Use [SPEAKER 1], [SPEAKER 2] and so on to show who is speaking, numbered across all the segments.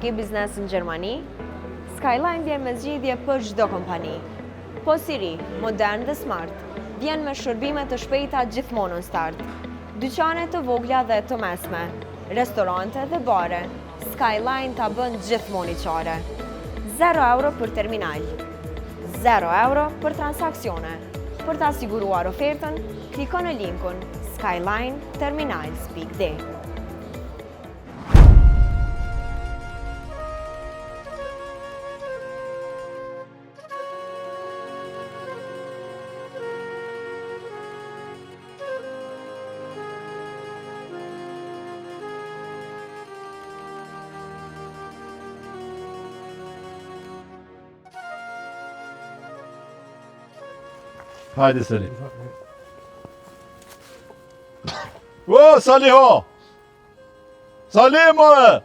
[SPEAKER 1] ke biznes në Gjermani? Skyline vjen me zgjidhje për çdo kompani. Po si ri, modern dhe smart, vjen me shërbime të shpejta gjithmonë në start. Dyqane të vogla dhe të mesme, restorante dhe bare, Skyline ta bën gjithmonë i qare. 0 euro për terminal, 0 euro për transaksione. Për ta siguruar ofertën, kliko në linkun skylineterminals.d.
[SPEAKER 2] Hajde Sali. O, Sali ho! Sali more!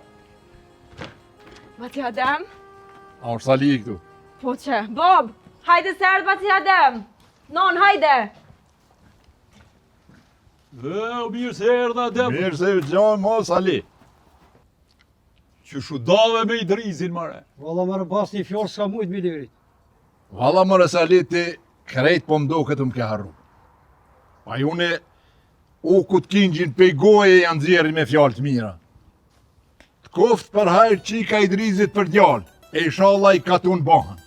[SPEAKER 3] Bati Adem?
[SPEAKER 2] A është Sali këtu?
[SPEAKER 3] Po që? Bob! Hajde se erdë Bati Adem! Non, hajde!
[SPEAKER 4] Mirë se erdha Adem.
[SPEAKER 2] Mirë se u gjojnë mo Sali.
[SPEAKER 4] Që shu dave me i drizin, mare.
[SPEAKER 5] Valla më rëbas një fjorë s'ka mujtë mi lirit.
[SPEAKER 2] Valla more Sali ti krejt po mdo këtë më ke harru. Pa june u këtë kingjin pe goje janë zjeri me fjallë të mira. Të koft për hajrë qika i drizit për djallë, e inshallah i katun bahën.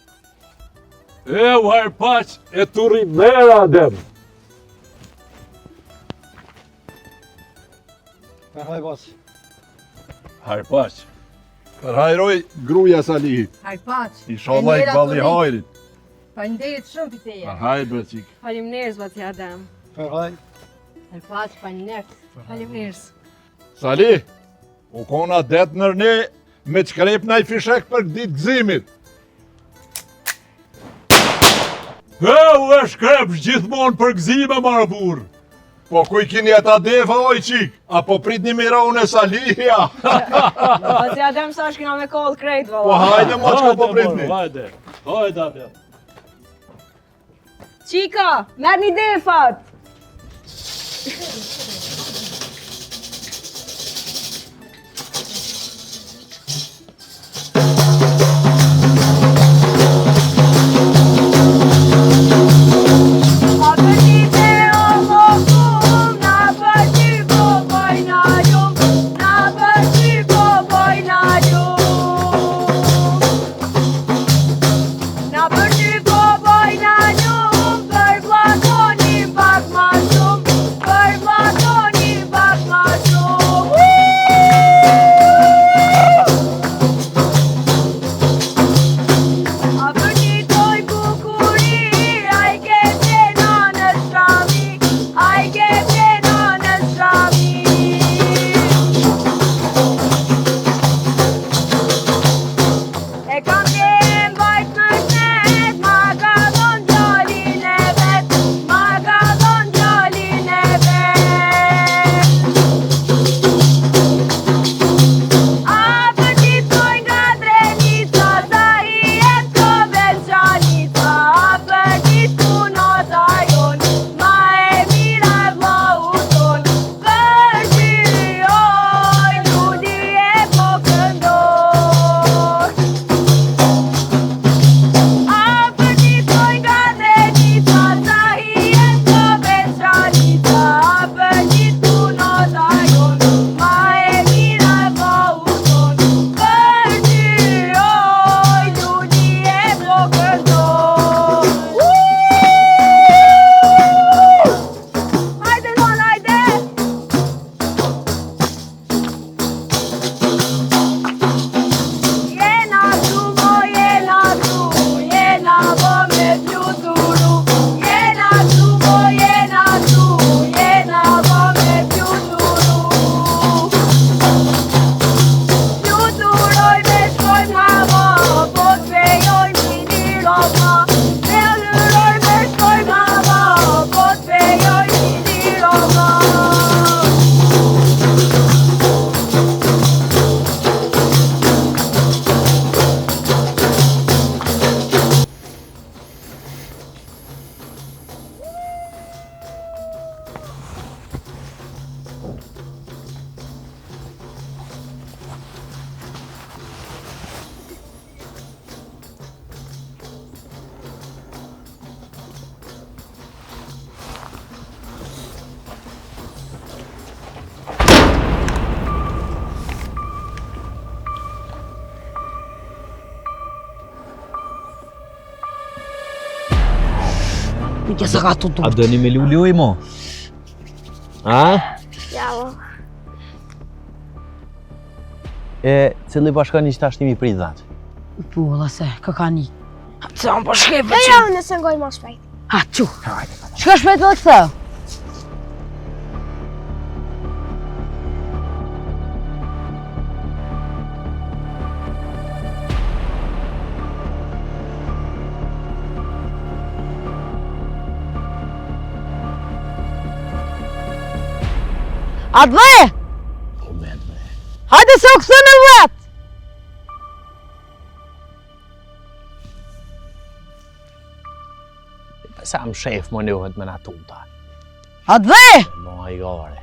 [SPEAKER 4] U hajrë paq e turi mera Adem.
[SPEAKER 5] Për haj bas.
[SPEAKER 4] Hajrë paq.
[SPEAKER 2] Për hajroj gruja Salihit,
[SPEAKER 3] Hajpaq!
[SPEAKER 2] inshallah i balli hajrit.
[SPEAKER 3] Faleminderit shumë piteje.
[SPEAKER 2] Pa hajrë bre qik.
[SPEAKER 3] Faleminderit Bati Adem.
[SPEAKER 5] Për haj.
[SPEAKER 3] Hajpaq, faleminderit. Faleminderit.
[SPEAKER 2] Sali, u kona det nërne me qkrep na i fishek për ditë gzimit.
[SPEAKER 4] U e shkrep gjithmonë për gzime, mare burë.
[SPEAKER 2] Po kuj kini ata defa oj qik, apo prit një mira unë e Salihja.
[SPEAKER 3] Bati Adem sa shkina me kollë krejt,
[SPEAKER 2] Po
[SPEAKER 3] valla.
[SPEAKER 2] hajde ma qka po pritni.
[SPEAKER 4] Hajde, hajde Adem.
[SPEAKER 3] Qika, merë një defat!
[SPEAKER 6] Për
[SPEAKER 3] Nuk e sa ka të
[SPEAKER 6] A dëni me lulloj mo? A?
[SPEAKER 7] Ja, mo.
[SPEAKER 6] E cili bashkani që tash nimi prithat?
[SPEAKER 3] Po, dhe se, këkani. Se më po shkepë
[SPEAKER 7] Ja, ja, nëse ngoj ma shpejt.
[SPEAKER 3] Ha, që. Shka shpejt dhe këthë? Atë dhe!
[SPEAKER 6] Moment me.
[SPEAKER 3] Hajde se u këthë në vetë!
[SPEAKER 6] Sa më shef më njohet me në tuta.
[SPEAKER 3] Atë dhe!
[SPEAKER 6] Mo i gare.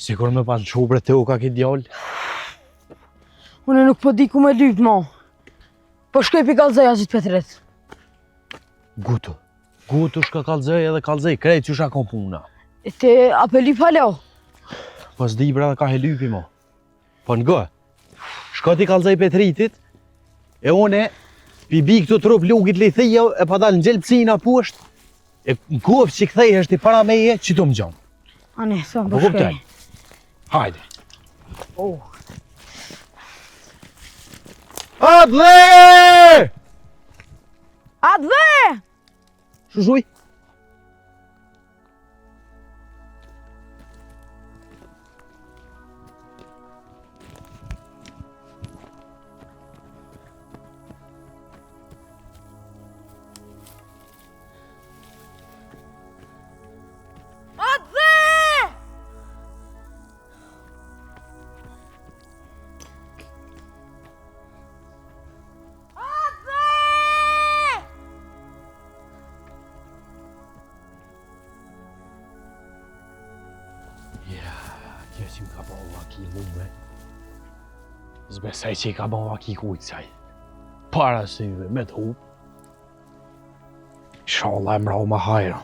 [SPEAKER 6] Sikur me pas qobre të u ka ki djallë.
[SPEAKER 3] Une nuk po di ku me lypë, mo. Po shkoj pi kallëzëja që të Petrit.
[SPEAKER 6] Gutu. Gutu shka kallëzëj edhe kallëzëj, krejt që shka kom puna.
[SPEAKER 3] E te ape lypë halo?
[SPEAKER 6] Po s'di bre dhe ka he lypi mo. Po n'gë. Shka ti kallëzëj Petritit, e une pi bi këtu trup lugit lithija e pa dal në gjelpsina pusht, e në kofë që këthej është i para meje që të më gjonë.
[SPEAKER 3] Ani, sa më
[SPEAKER 6] Po
[SPEAKER 3] po shkoj.
[SPEAKER 6] kuptoj. Hajde.
[SPEAKER 3] Oh.
[SPEAKER 6] Adle!
[SPEAKER 3] Atë dhe!
[SPEAKER 6] Shushuj? Që ka bo aki mume. Zbesaj që i ka bo aki kujtë saj. Para syve me të hup. Inshallah e mrau ma hajra.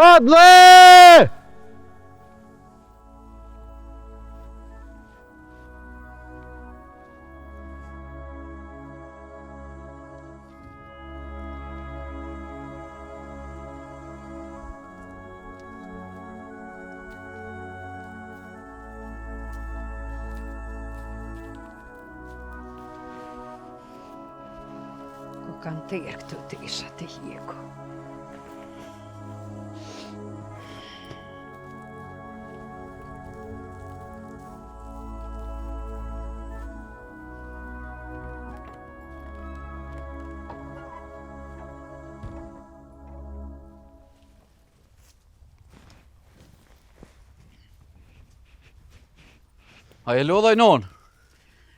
[SPEAKER 6] Adle!
[SPEAKER 8] kanë terë këto teshat e hjeku.
[SPEAKER 9] A e lodhaj non?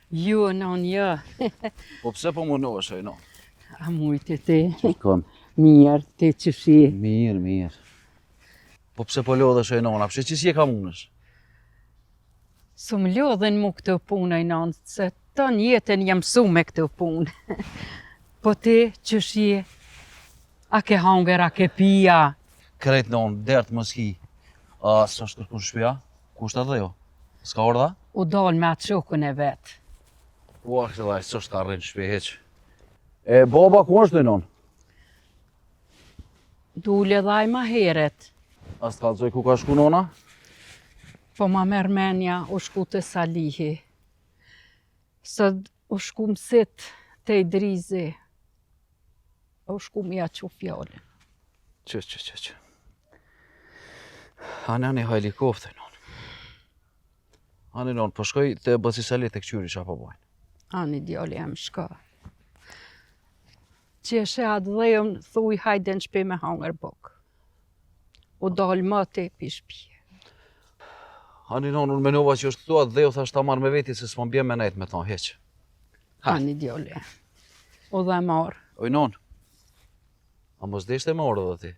[SPEAKER 8] Jo, non, jo.
[SPEAKER 9] Po pse po munohesh ai non?
[SPEAKER 8] A mujtë te.
[SPEAKER 9] Që kom?
[SPEAKER 8] Mirë, te që shi.
[SPEAKER 9] Mirë. Po pse po lodhesh ai non? A pse që si e ka munësh?
[SPEAKER 8] Su më lodhen mu këtë punë ai non, se të jetën jam su me këtë punë. Po te që shi, a ke hanger, a ke pia.
[SPEAKER 9] Krejt non, dert mos hi. A s'është kërkush shtëpia? Kushtat dhe jo? S'ka ardha?
[SPEAKER 8] U dal me atë shokën e vetë.
[SPEAKER 9] Po, këtë dhaj, s'është ka rrinë shtëpi heq. E baba ku është non?
[SPEAKER 8] Dule dhaj ma heret.
[SPEAKER 9] A s'kallzoj ku ka shku nona?
[SPEAKER 8] Po ma merë menja u shku të Salihi. Sët u shku mësit të i drizi. U shku mja që fjallin.
[SPEAKER 9] Që. Anani helikopter non. Ani non, po shkoj të Bosisalit e këqyri që apo bojnë.
[SPEAKER 8] Ani djali jam shka. Qeshe atë dhejëm, thuj hajde në shpe me hanger bok. U dalë më te pishpje.
[SPEAKER 9] Ani non, unë menova që është thua dhe u thash ta marrë me veti se s'ma bjem me nejt me thonë heq.
[SPEAKER 8] Ani djali. U dhe marë.
[SPEAKER 9] Oj non, a mos deshte me orë dhe ti?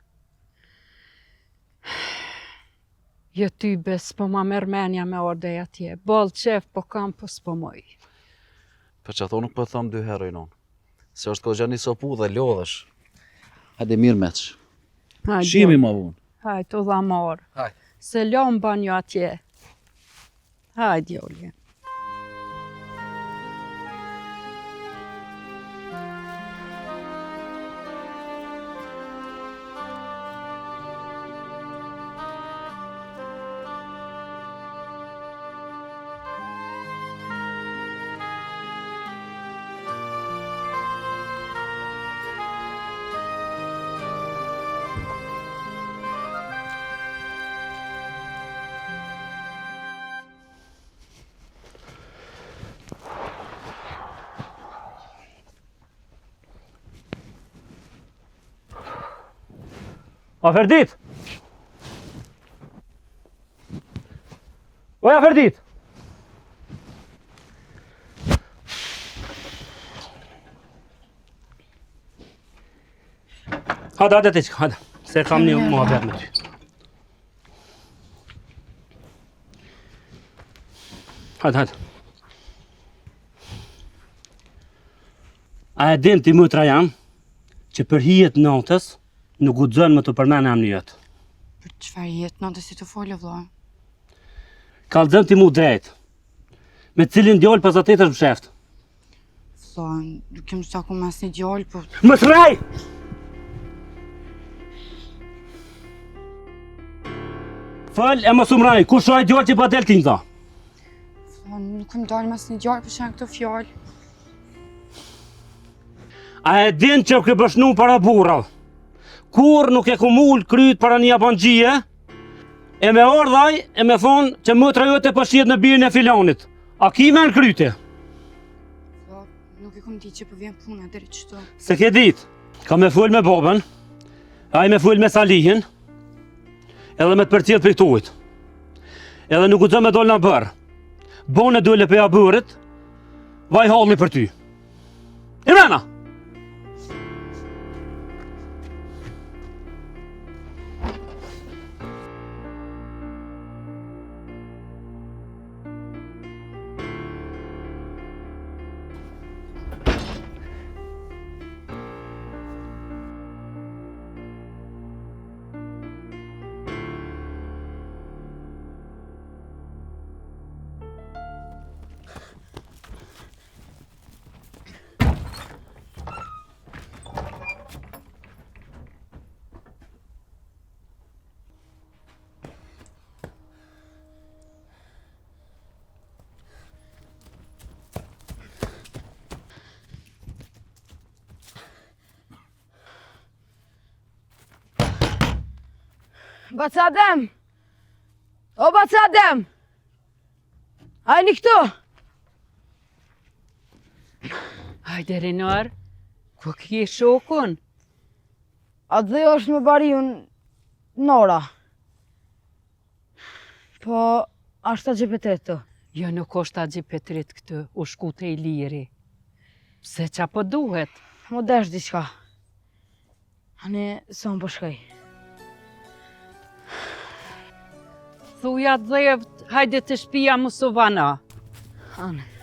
[SPEAKER 8] Jo ty bes, po ma merë menja me ordej atje. Balë qef, po kam, po s'po moj.
[SPEAKER 9] Për që ato nuk po thëmë 2 herë non. Se është ko gjani sopu dhe lodhesh. Hajde mirë meq. Shimi ma vunë.
[SPEAKER 8] Hajde, u dha marë.
[SPEAKER 9] Hajde.
[SPEAKER 8] Se lom banjo atje. Hajde, djali.
[SPEAKER 5] Aferdit! Oj, Aferdit! Hadi te çık, hadi. Se kam një muhabbet me ty. Hadi. A e din ti mëtra jam që për hijet natës nuk guxon më të përmend në jetë.
[SPEAKER 10] Për çfarë jetë natës si të folë vëlla?
[SPEAKER 5] Kallëzëm ti mu drejt. Me cilin djalë pas atë është msheft.
[SPEAKER 10] Vëlla, nuk kem zaku me asnjë djalë, po
[SPEAKER 5] Më shraj! Fal e mos umraj, kush ai djalë që pa del tinza?
[SPEAKER 10] vëlla, nuk kem dalë me asnjë djalë për shkak këto fjalë.
[SPEAKER 5] A e din që ke bëshnu para burrave? Kur nuk e kumul kryt para një abangjie, e me ordhaj e me thonë që mëtra jote pëshjet në birin e filanit. A ki me në kryte?
[SPEAKER 10] Vëlla, nuk e kam ditë që po vjen puna deri çto.
[SPEAKER 5] Se ke dit, ka me full me babën, a i me full me Salihin, edhe me të përcjell për këtujt. Edhe nuk u të me dollë në bërë. Bone dole për ja bërët, vaj halli për ty. Irena!
[SPEAKER 3] Bacadem! O Bacadem! Hajni këtu!
[SPEAKER 8] Hajde Renar, ku kje shokun?
[SPEAKER 3] Atë dhe është me bariun Nora. Po, ashtë ta gjepetret të.
[SPEAKER 8] Jo, nuk është ta gjepetret këtë, u shku të i liri. Pse qa po duhet?
[SPEAKER 3] Mo desh diçka. Ane, sa më përshkaj.
[SPEAKER 8] Thuja dhevt, hajde të shpia Musovana.
[SPEAKER 3] Ane.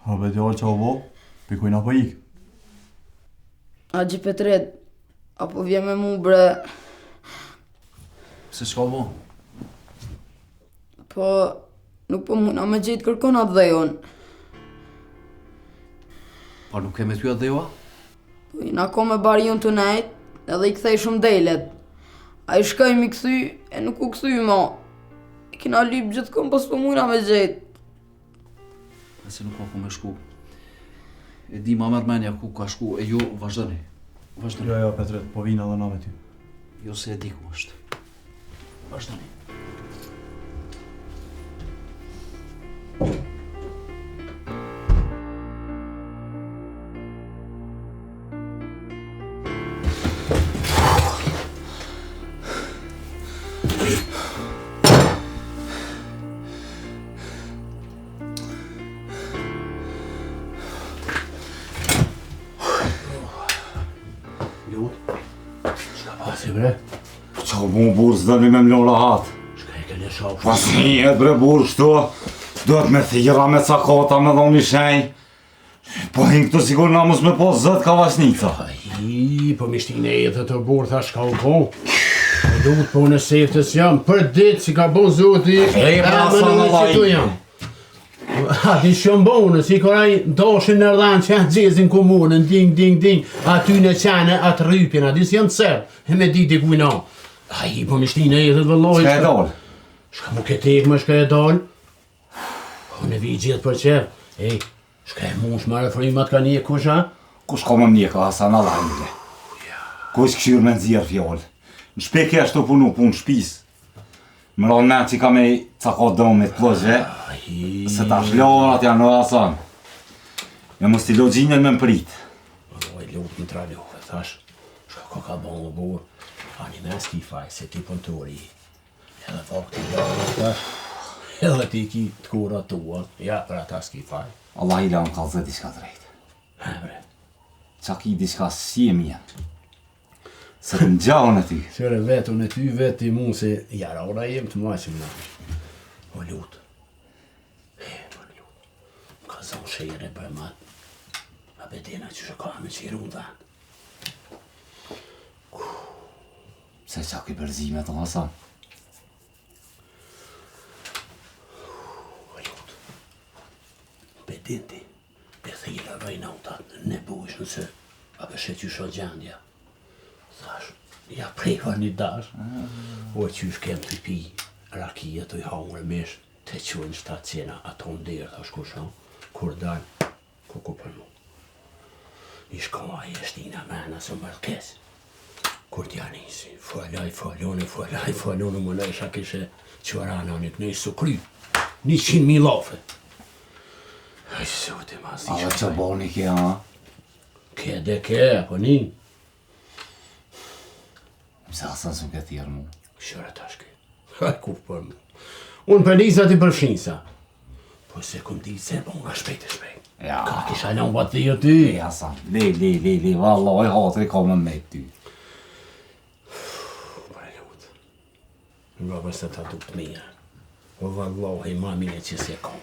[SPEAKER 11] Habe djallë që ovo, pikojnë apo ikë?
[SPEAKER 3] A gjepetret, apo vje me mu bre.
[SPEAKER 9] Se s'ka bo?
[SPEAKER 3] Po, nuk po muna me gjitë kërkon atë dhejon.
[SPEAKER 9] Po nuk keme ty atë dhe joa?
[SPEAKER 3] Po jina ko me barion të nejt, edhe i kthej shumë delet. A i shkoj mi kthy, e nuk u kthy ma. E kina lyp gjithë kom, pas po mujna me gjetë.
[SPEAKER 9] Nëse nuk ka ku me shku. E di ma mërmenja ku ka shku, e ju vazhdoni. Vazhdoni.
[SPEAKER 11] Jo, Petret, po vina dhe na me ty.
[SPEAKER 9] Jo se e di ku është. Vazhdoni.
[SPEAKER 11] Qa mu burë s'dëni me mlo rahat.
[SPEAKER 9] Shka e kene shau
[SPEAKER 11] Pas njët bre burë shtu, duhet me thira, me cakata, me dhoni shenj. Po hinë këtu sigur na mus me po zët ka vasnica.
[SPEAKER 12] Po mishtin e jetë të burë thash ka u po. Duhet po në seftës jam, për ditë si ka bo zoti,
[SPEAKER 11] e më në që tu
[SPEAKER 12] jam. A di shumë bonë, si koraj doshin në rdanë që janë gjezin komunën, ding, aty në qene atë rrypjen, a di si janë të serë, e me di kujna. Ai, po mishtin e jetë dhe lojë.
[SPEAKER 11] Shka e dollë?
[SPEAKER 12] Shka mu ketek më shka e dollë. Po në vi gjithë për qef. Ej, shka e mush ma refrimat ka një kusha?
[SPEAKER 11] Kush ka më mjeka, Hasan Allahimile? Kush këshyrë me nëzirë fjallë? Në shpeke ashtu punu punë shpis. Më ronë me që ka me cakot dëmit plëzve, se ta shlorat janë në Hasan. Me mos t'i logjinën me më prit.
[SPEAKER 12] Oj, lutë në tra luve, thash. Shka ka bon më burë. Ani me s'ki faj, se ti pëntori. Edhe thok t'i lërë, thash. Edhe ti ki t'kura tua, ja për ata s'ki faj.
[SPEAKER 11] Allah i la më kalzë diçka drejt.
[SPEAKER 12] Ha, bre.
[SPEAKER 11] Qa ki diçka si e mija. Se të m'gjahën e ty.
[SPEAKER 12] Qëre vetën e ty, vetë ti mu se jara, ora jem të maqim në. O lutë. Më lutë. Më ka zonë shejre për matë. A bedena që shëka me qiru në dhanë.
[SPEAKER 11] Se qa ki përzime të Hasan.
[SPEAKER 12] O lutë. Bedinti. E thira rajnautat në bush nëse a pëshe që shë gjendja. Thash, ja prejva një dash. O qysh kem të pi rakia të i hangre mesh, te qënë staciena ato ndirë, thash ku shon, kur dalë, ku për mu. I shkoj e shtina mena së mërkes. Kur t'ja nisi, falone, më lejsha kishe qërana një kënej su kry, 100.000 lafe. Aj, sote ma zi
[SPEAKER 11] A që boni kja, ha?
[SPEAKER 12] Ke dhe ke, po një.
[SPEAKER 11] Mëse Hasan s'u ke thjerë mu.
[SPEAKER 12] Shëre tashke, haj kuf për mu. Unë për nisa ti për shinsa. Po se këm di se po nga shpejt.
[SPEAKER 11] Ja.
[SPEAKER 12] Ka kisha lën va ti o ty.
[SPEAKER 11] Hasan, le, vallaj hatri ka më me ty.
[SPEAKER 12] Nga vërse ta dukt mija. O vallaj, ma mija që se kom.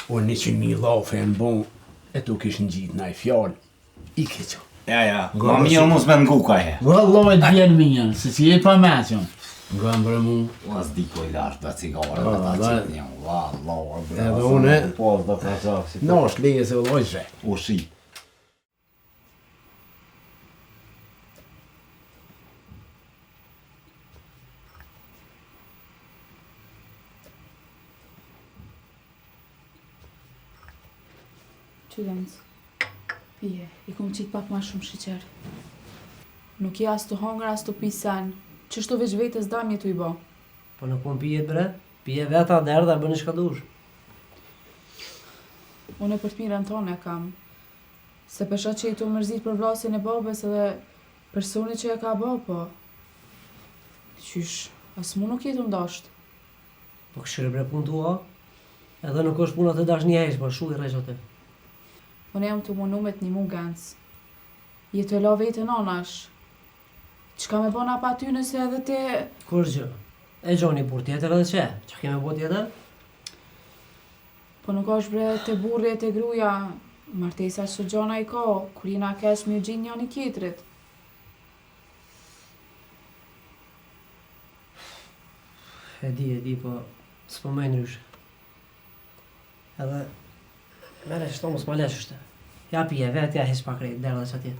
[SPEAKER 12] O 100.000 lafe në bon, e tu kish në gjitë na i fjallë. I keqo.
[SPEAKER 11] Ja, ma mija mos me ngu ka he.
[SPEAKER 12] Vallaj, t'vjen mija, se si e pa meqon. Nga mbërë mu.
[SPEAKER 11] O as di koj lartë dhe cigare dhe ta qitë një. Vallaj, bre.
[SPEAKER 12] Edhe une.
[SPEAKER 11] Pos dhe fraqak si.
[SPEAKER 12] No, është leje se vallaj shre.
[SPEAKER 11] O shi.
[SPEAKER 10] Qylenc, pije, i kom qitë pak ma shumë shiqer. Nuk je as të hongër, as të pisen, që shto veç vetës damje të i bo.
[SPEAKER 13] Po nuk kom pije bre, pije veta dhe erdhe bëni shka dush.
[SPEAKER 10] Unë e për të mirën tonë e kam, se përsha që i të mërzit për vlasin e babes edhe personi që e ka bo, po. Qysh, as mu nuk jetë ndasht.
[SPEAKER 13] Po këshire bre pun tua, edhe nuk është puna të dash një hesh, po shu i rejqote.
[SPEAKER 10] Unë jam të munu me t'ni mu gënc. Je të la vetë nanash. Qka me bona pa ty nëse edhe te...
[SPEAKER 13] Kur gjë? E gjoni bur tjetër edhe që? Që keme bo tjetër?
[SPEAKER 10] Po nuk është bre te burri e te gruja. Martesa që gjona i ka, kur jena kesh me u gjinë njani tjetrit.
[SPEAKER 13] E di, po s'po me ndryshe. Edhe... Mere që to mos ma leshështë. Ja pije, vetë ja hes pak krejt, dera dhe që atje.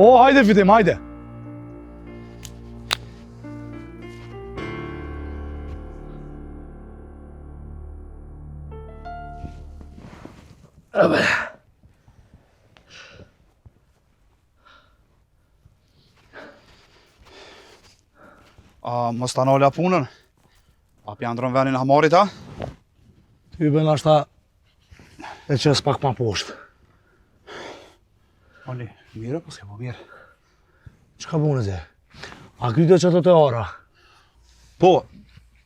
[SPEAKER 14] O, hajde fitim, hajde. Mos ta nola punën? A pjandron venin hamarit, ha?
[SPEAKER 15] Ty bën ashta e qes pak ma poshtë.
[SPEAKER 14] Oli, mirë, po s'ke po mirë.
[SPEAKER 15] Çka bune ti? A kryte që të ora?
[SPEAKER 14] Po,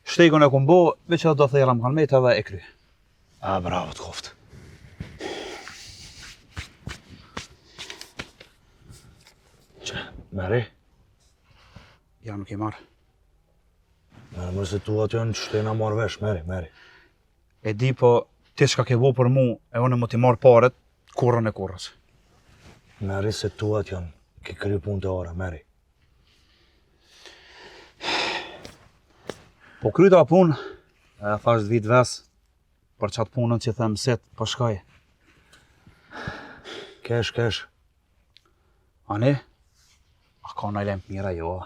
[SPEAKER 14] shtekun e kum bo, veç do thera më kanë metë edhe e kry.
[SPEAKER 15] A, bravo të koftë. Që, meri?
[SPEAKER 14] Ja, nuk i marë.
[SPEAKER 15] Meri, mërë se tu aty janë shtena marrë vesh, meri.
[SPEAKER 14] E di, po, ti çka ke bo për mu, e unë më t'i marë paret, kurrën e kurrës.
[SPEAKER 15] Meri, se tu aty janë, ke kry punë të ora, meri.
[SPEAKER 14] Po kryta punë, e thash vit ves, për qatë punën që them set, po shkaj.
[SPEAKER 15] Kesh.
[SPEAKER 14] Ani? A ka në lem mira jo?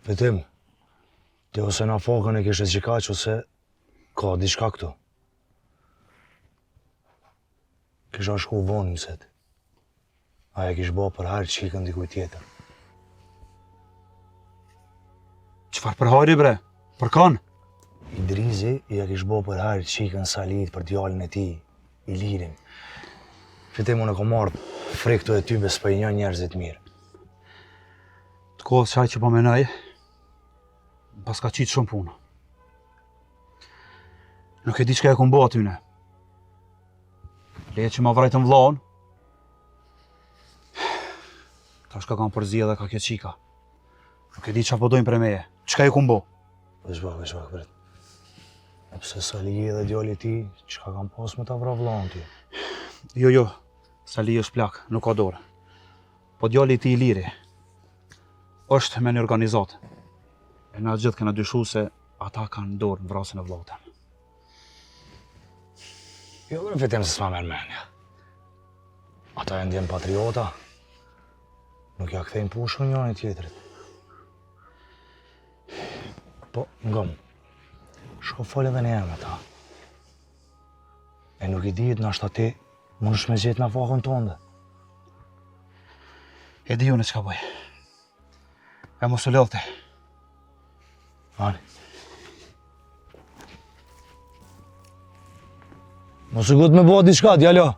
[SPEAKER 15] Vetim, ti ose na fokën e kishe qikaq, ose ka diçka këtu. Kisha shku vonë mëset. Aja kish bo për harë qikën dikuj tjetër.
[SPEAKER 14] Qfar për hajri bre? Për kanë?
[SPEAKER 15] Idrizi ja kish bo për harë qikën Salit për djallin e ti, Ilirin. Fitim unë e ko marrë friktu e ty bes për një njerëzit mirë.
[SPEAKER 14] Të kohë qaj që po menaj, pas ka qitë shumë punë. Nuk e di çka e kom bo atyne. Leje që ma vrajtën vlaun, ta shka kam përzi edhe ka kjo qika. Nuk e di qa po dojnë për meje. Qka e kom bo?
[SPEAKER 15] Vesh bak, bret. E pse Sali dhe djalli ti, qka kam pas me ta vra vlaun ti?
[SPEAKER 14] Jo, Sali është plak, nuk ka dorë. Po djalli ti Iliri, është me një organizat. E na gjithë kena dyshu se ata kanë dorë në vrasën e vllautën.
[SPEAKER 15] Jo, në fitim se s'ma merë menja. Ata e ndjen patriota, nuk ja kthejnë pushën njëri tjetrit. Po, ngëm, shko fol edhe një me ta. E nuk i dihet në ashtë ti, mund është me gjetë në fakën tënde.
[SPEAKER 14] E di unë çka bëj. E mos u lodhte.
[SPEAKER 15] Ani. Mos u gut me bëha diçka, djalo.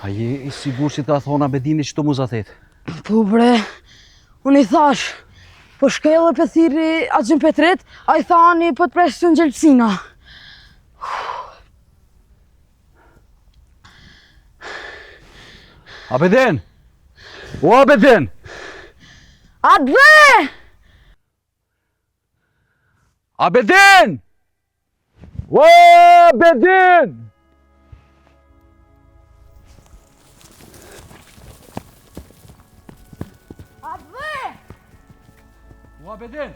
[SPEAKER 9] A je i sigur që ka thonë Abedini që të muzatet?
[SPEAKER 3] Po bre, unë i thash, po shkej edhe për thiri Axhin Petrit, a i thani po të presh të në gjelpsina.
[SPEAKER 9] Abedin! O Abedin!
[SPEAKER 3] Adve!
[SPEAKER 9] Abedin! O Abedin!
[SPEAKER 3] Adve!
[SPEAKER 9] O Abedin!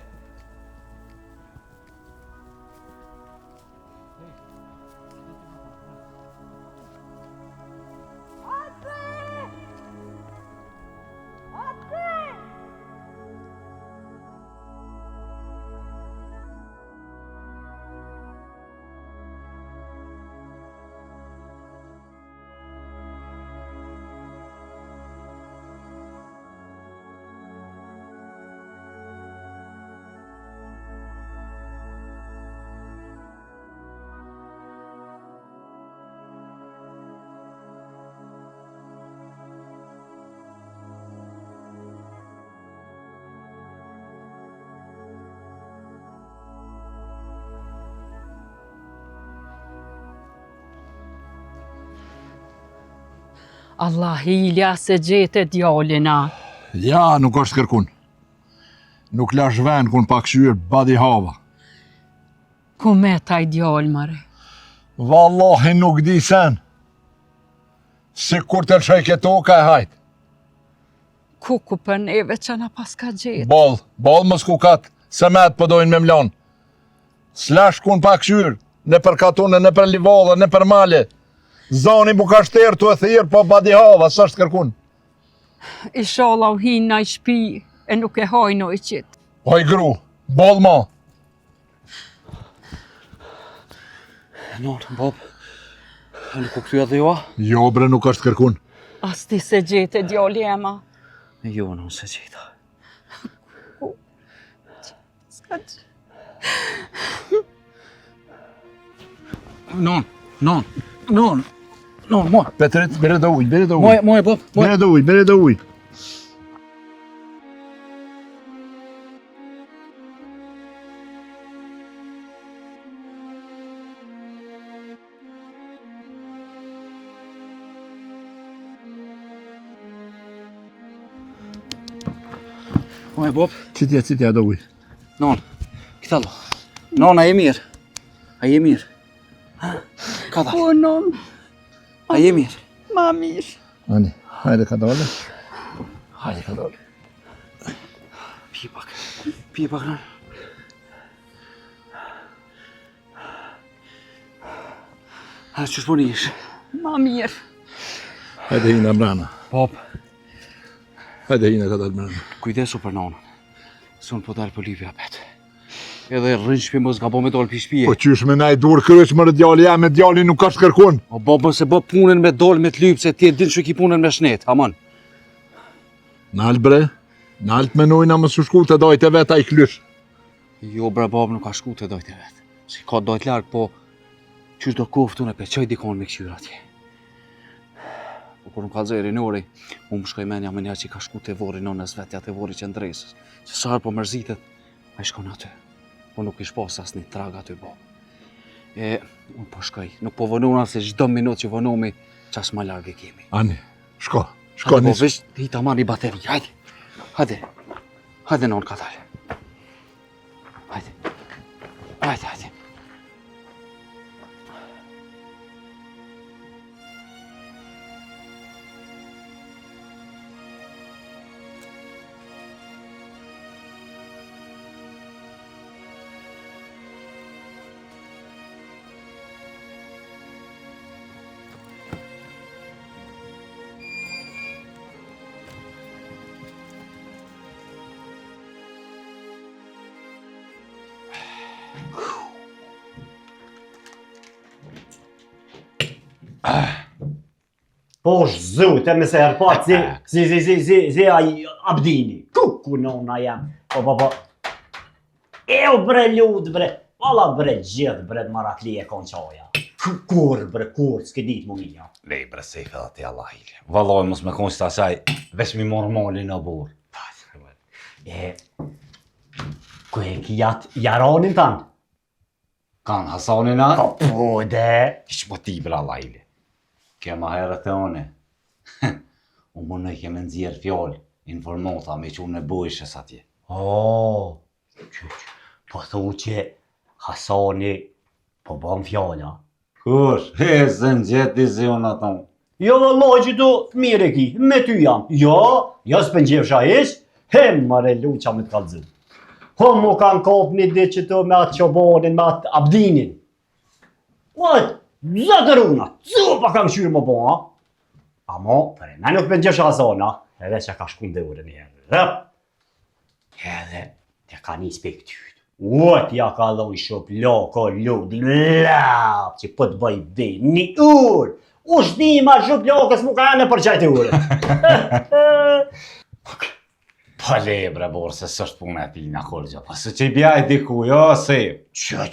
[SPEAKER 8] Allah hilja se gjete djallina.
[SPEAKER 2] Ja, nuk është kërkun. Nuk lash ven kun pa këshyr badi hava.
[SPEAKER 8] Ku me taj djall, mare?
[SPEAKER 2] Wallahi nuk di sen. Si kur të lëshaj këto ka e hajt.
[SPEAKER 8] Ku për neve që na pas ka gjetë?
[SPEAKER 2] Bol më skukat, se met pëdojnë me mlon. Slash kun pa këshyr, në për katune, në për livalla, në për male. Zani mu ka shterë të e thirë, po badi hava, së është kërkun.
[SPEAKER 8] Inshallah u hinë na i shpi, e nuk e hajno i qitë.
[SPEAKER 2] Oj gru, bol ma.
[SPEAKER 9] Non, Bob, a nuk u këthuja dhe joa?
[SPEAKER 2] Jo bre, nuk është kërkun.
[SPEAKER 8] As ti se gjete djalli ema.
[SPEAKER 9] Jo, non se gjeta.
[SPEAKER 8] Ska gjë.
[SPEAKER 2] Non, moj. Petrit, bere do uj.
[SPEAKER 9] Moj, Bob, moj.
[SPEAKER 2] Bere do uj.
[SPEAKER 9] Moj, Bob.
[SPEAKER 2] Citja do uj.
[SPEAKER 9] Non, këtallo. Non, a je mirë. A je mirë. Ka dalë.
[SPEAKER 8] Po, non.
[SPEAKER 9] A je mirë.
[SPEAKER 8] Ma mirë.
[SPEAKER 2] Ani, hajde ka dalë. Hajde ka dalë.
[SPEAKER 9] Pije pak, non. A që shponi ish?
[SPEAKER 8] Ma mirë.
[SPEAKER 2] Hajde hina mrana.
[SPEAKER 9] Bob.
[SPEAKER 2] Hajde hina ka dalë mrana.
[SPEAKER 9] Kujdesu për nonën. Se unë po dalë për Livja petë. Edhe rrën shpi mos ka po me dollë pi shpije.
[SPEAKER 2] Po qysh me naj dur kryq më djali ja, me djali nuk është kërkun.
[SPEAKER 9] O Bob, se bo punën me dollë me t'lypë, se ti e din që ki punën me shnet, aman.
[SPEAKER 2] Nalt bre, nalt menojna më së shku të dojt e vet a i klysh.
[SPEAKER 9] Jo bre Bob, nuk ka shku të dojt e vet. Si ka dojt larkë, po qysh do koftu në peqoj dikon me këshyra atje. Po kur nuk ka zeri nori, unë më shkoj menja më nja që ka shku të vori nonës vetja të vori që ndresës. Se sarë po mërzitet, a i shkon aty. Po nuk ish pas as një trag aty bo. E, unë po shkoj, nuk po vënuna se çdo minut që vënumi, qas ma largë kemi.
[SPEAKER 2] Ani, shko
[SPEAKER 9] Po
[SPEAKER 2] nisë.
[SPEAKER 9] vesh hita ma një bateri, hajde non ka dalë. Hajde.
[SPEAKER 12] Po zute me se herpat si ai Abdini. Kuku nona jam. Po. E o bre lut bre. Alla bre gjithë bre marakli e konqoja. Kur, bre, kur, s'ke ditë më minja.
[SPEAKER 11] Lej, bre, se i fedha ti Allah ile. Valloj, mos me konë që ta saj, veç mi morë mali në burë.
[SPEAKER 12] Ku e ki jaranin tanë?
[SPEAKER 11] Kanë Hasanin anë?
[SPEAKER 12] Po, dhe.
[SPEAKER 11] Hiq po ti, bre, Allah ile. Kema herët e one. Unë më në i keme nëzirë fjallë, informata me që unë e bojshes atje.
[SPEAKER 12] Po thu që Hasani po bën fjalla.
[SPEAKER 11] Kush, se në gjithë dizion aton.
[SPEAKER 12] Jo, vëllaj që tu mire ki, me ty jam. Jo s'pën gjefsha ish, mare luqa me t'kallëzim. Mu kanë kop një ditë që tu me atë qobonin, me atë abdinin. Zëtëruna, cupa kam qyrë më po, ha? Amo, për e me nuk për gjefsha Hasana, edhe që ka shkun dhe ure një herë. Edhe, të ka një spek tytë. Ja ka loj shop, loko, lud, lap, që po të bëj dhe një urë. Ushnima shop lokës mu ka janë për qajtë ure.
[SPEAKER 11] Pa le, bre, borë, se s'është punë e ti në kërgja, pa se që i bjaj diku, jo, se.
[SPEAKER 12] Që,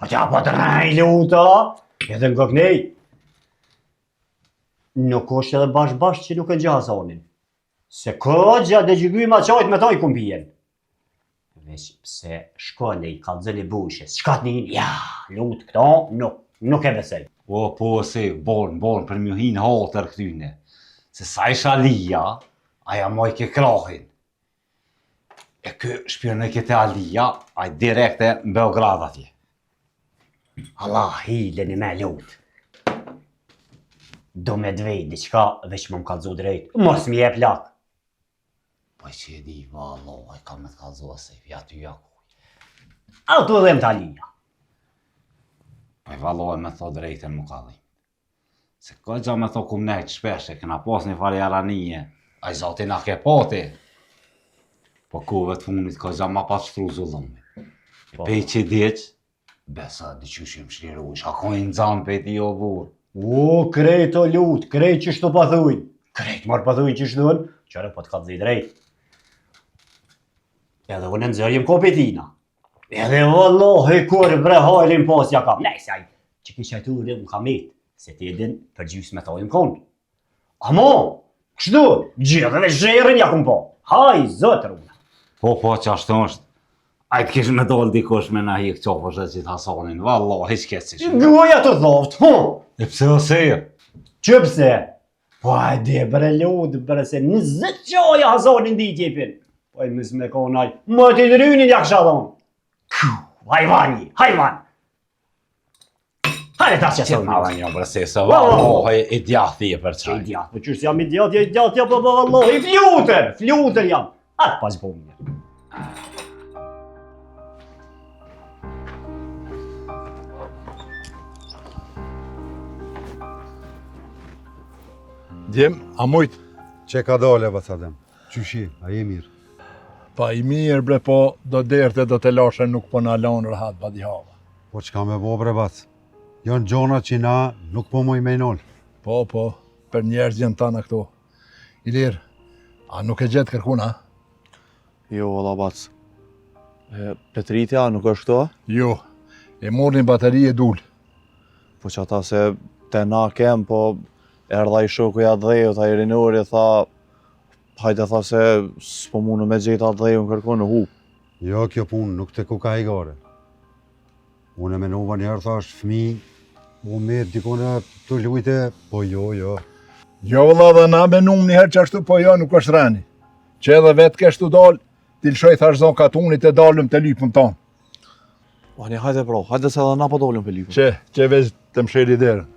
[SPEAKER 12] pa tja pa të rej luta, edhe në këknej. Nuk është edhe bashkë që nuk e gjë Hasanin. Se këgja dhe gjygyma qajtë me ta i kumpijen. Veç pse shkone i kalëzën e bushes, shkat njën, lutë këto, nuk e besej.
[SPEAKER 11] Po, se, borën, për mjë hinë hatër këtyne. Se sa isha Alia, aja moj ke krahin. E kë shpjërën e kete Alia, aj direkte në Beograd atje.
[SPEAKER 12] Allah, hilën e me lutë. Do me dvejt diqka, veç më kalëzu drejt, mos mi e plak.
[SPEAKER 11] Po që e di, valloj, ka me t'kallëzua se vja ty jakuj.
[SPEAKER 12] Auto dhe më t'Alia.
[SPEAKER 11] Po i valloj me tho drejten më kallim. Se ka gja me tho kum nejtë shpeshe, këna pas një fali aranije, a i zati na ke pati. Po kuve të funit ka gja ma pas shtru zullëmi. E pej që diq, besa dy qyshim shliru, shakojnë zanë pe ti o burë.
[SPEAKER 12] Krejt o lutë, krejt që shtu pathujnë. Krejt marë pathujnë që shtunë, qërë po t'ka të drejt. Edhe unë në zërjim kopetina. Edhe vëllohi kur bre hajlin posja kam. Nejse aj, që ki qajturin më kamit, se ti edin për gjys me thojnë konë. Amo, kështu, gjithë dhe zherën ja kum po. Haj, zëtër unë.
[SPEAKER 11] Po, që ashtë është. Ajtë kishë me dollë dikosh me na hikë qofështë dhe qitë Hasanin, valloj, hiç si shumë.
[SPEAKER 12] Goja të dhoftë,
[SPEAKER 11] E pse ose e?
[SPEAKER 12] Që pse? Po ajde bre lodë bre se 20 qoja Hasanin di tjepin. Po e mësë me konaj, më t'i drynin ja kësha dhonë. Hajvani, hajvan! Hajde ta që
[SPEAKER 11] Qëtë madhe një brese, se valloj, i djathi e për qaj.
[SPEAKER 12] I djath, po qërës jam i djath, po valloj, i flutër jam. Atë pas po një.
[SPEAKER 2] Djem, a mujt?
[SPEAKER 16] Që ka dole, vëtsadem? Qyshi, a je mirë?
[SPEAKER 2] Pa i mirë, bre, po do derte do të lashe nuk po në alonë rëhat badi hava.
[SPEAKER 16] Po që ka me bo, bre, bac? Janë gjona që na nuk po moj me nol.
[SPEAKER 2] Po, për njerës jenë tana këto. Ilir, a nuk e gjetë kërkuna?
[SPEAKER 17] Jo, valla bac. Petritja nuk është këto?
[SPEAKER 2] Jo, e mor një bateri e dull.
[SPEAKER 17] Po që ata se te na kem, po erdha i shokuja dhejut, a i rinori, tha, hajde tha se s'po munu me gjejta dhejut në kërkon në hup.
[SPEAKER 16] Jo, kjo punë nuk të kuka i gare. Unë e menova njerë, tha, është fmi, u me dikone të lujte, po jo.
[SPEAKER 2] Jo, vëlla, dhe na menum njëherë që ashtu, po jo, nuk është rani. Që edhe vetë keshtu dalë, ti lëshoj thash zonë katunit e dalëm të lypën tonë.
[SPEAKER 17] Ani, hajde pro, hajde se edhe na po dolim për lypën.
[SPEAKER 2] Që veç të msheli derën.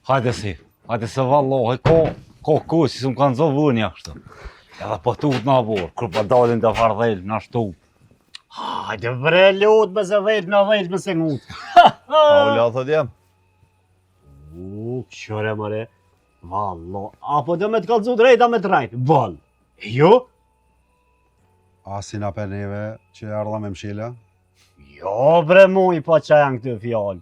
[SPEAKER 11] Hajde si, hajde se vallohi, ko si s'm kanë zë vënja kështu. Edhe po tut na borë, kur po dalin të fardhel, na shtu.
[SPEAKER 18] Hajde bre lut me se dhejt në dhejt me se ngut.
[SPEAKER 17] A u la thot jam?
[SPEAKER 18] Qëre mëre, vallo, apo dhe me të kalëzu drejta me të rajt, ball. Jo?
[SPEAKER 16] Asin ape neve që ardha me mshila?
[SPEAKER 18] Jo bre muj, po që janë këtë fjallë.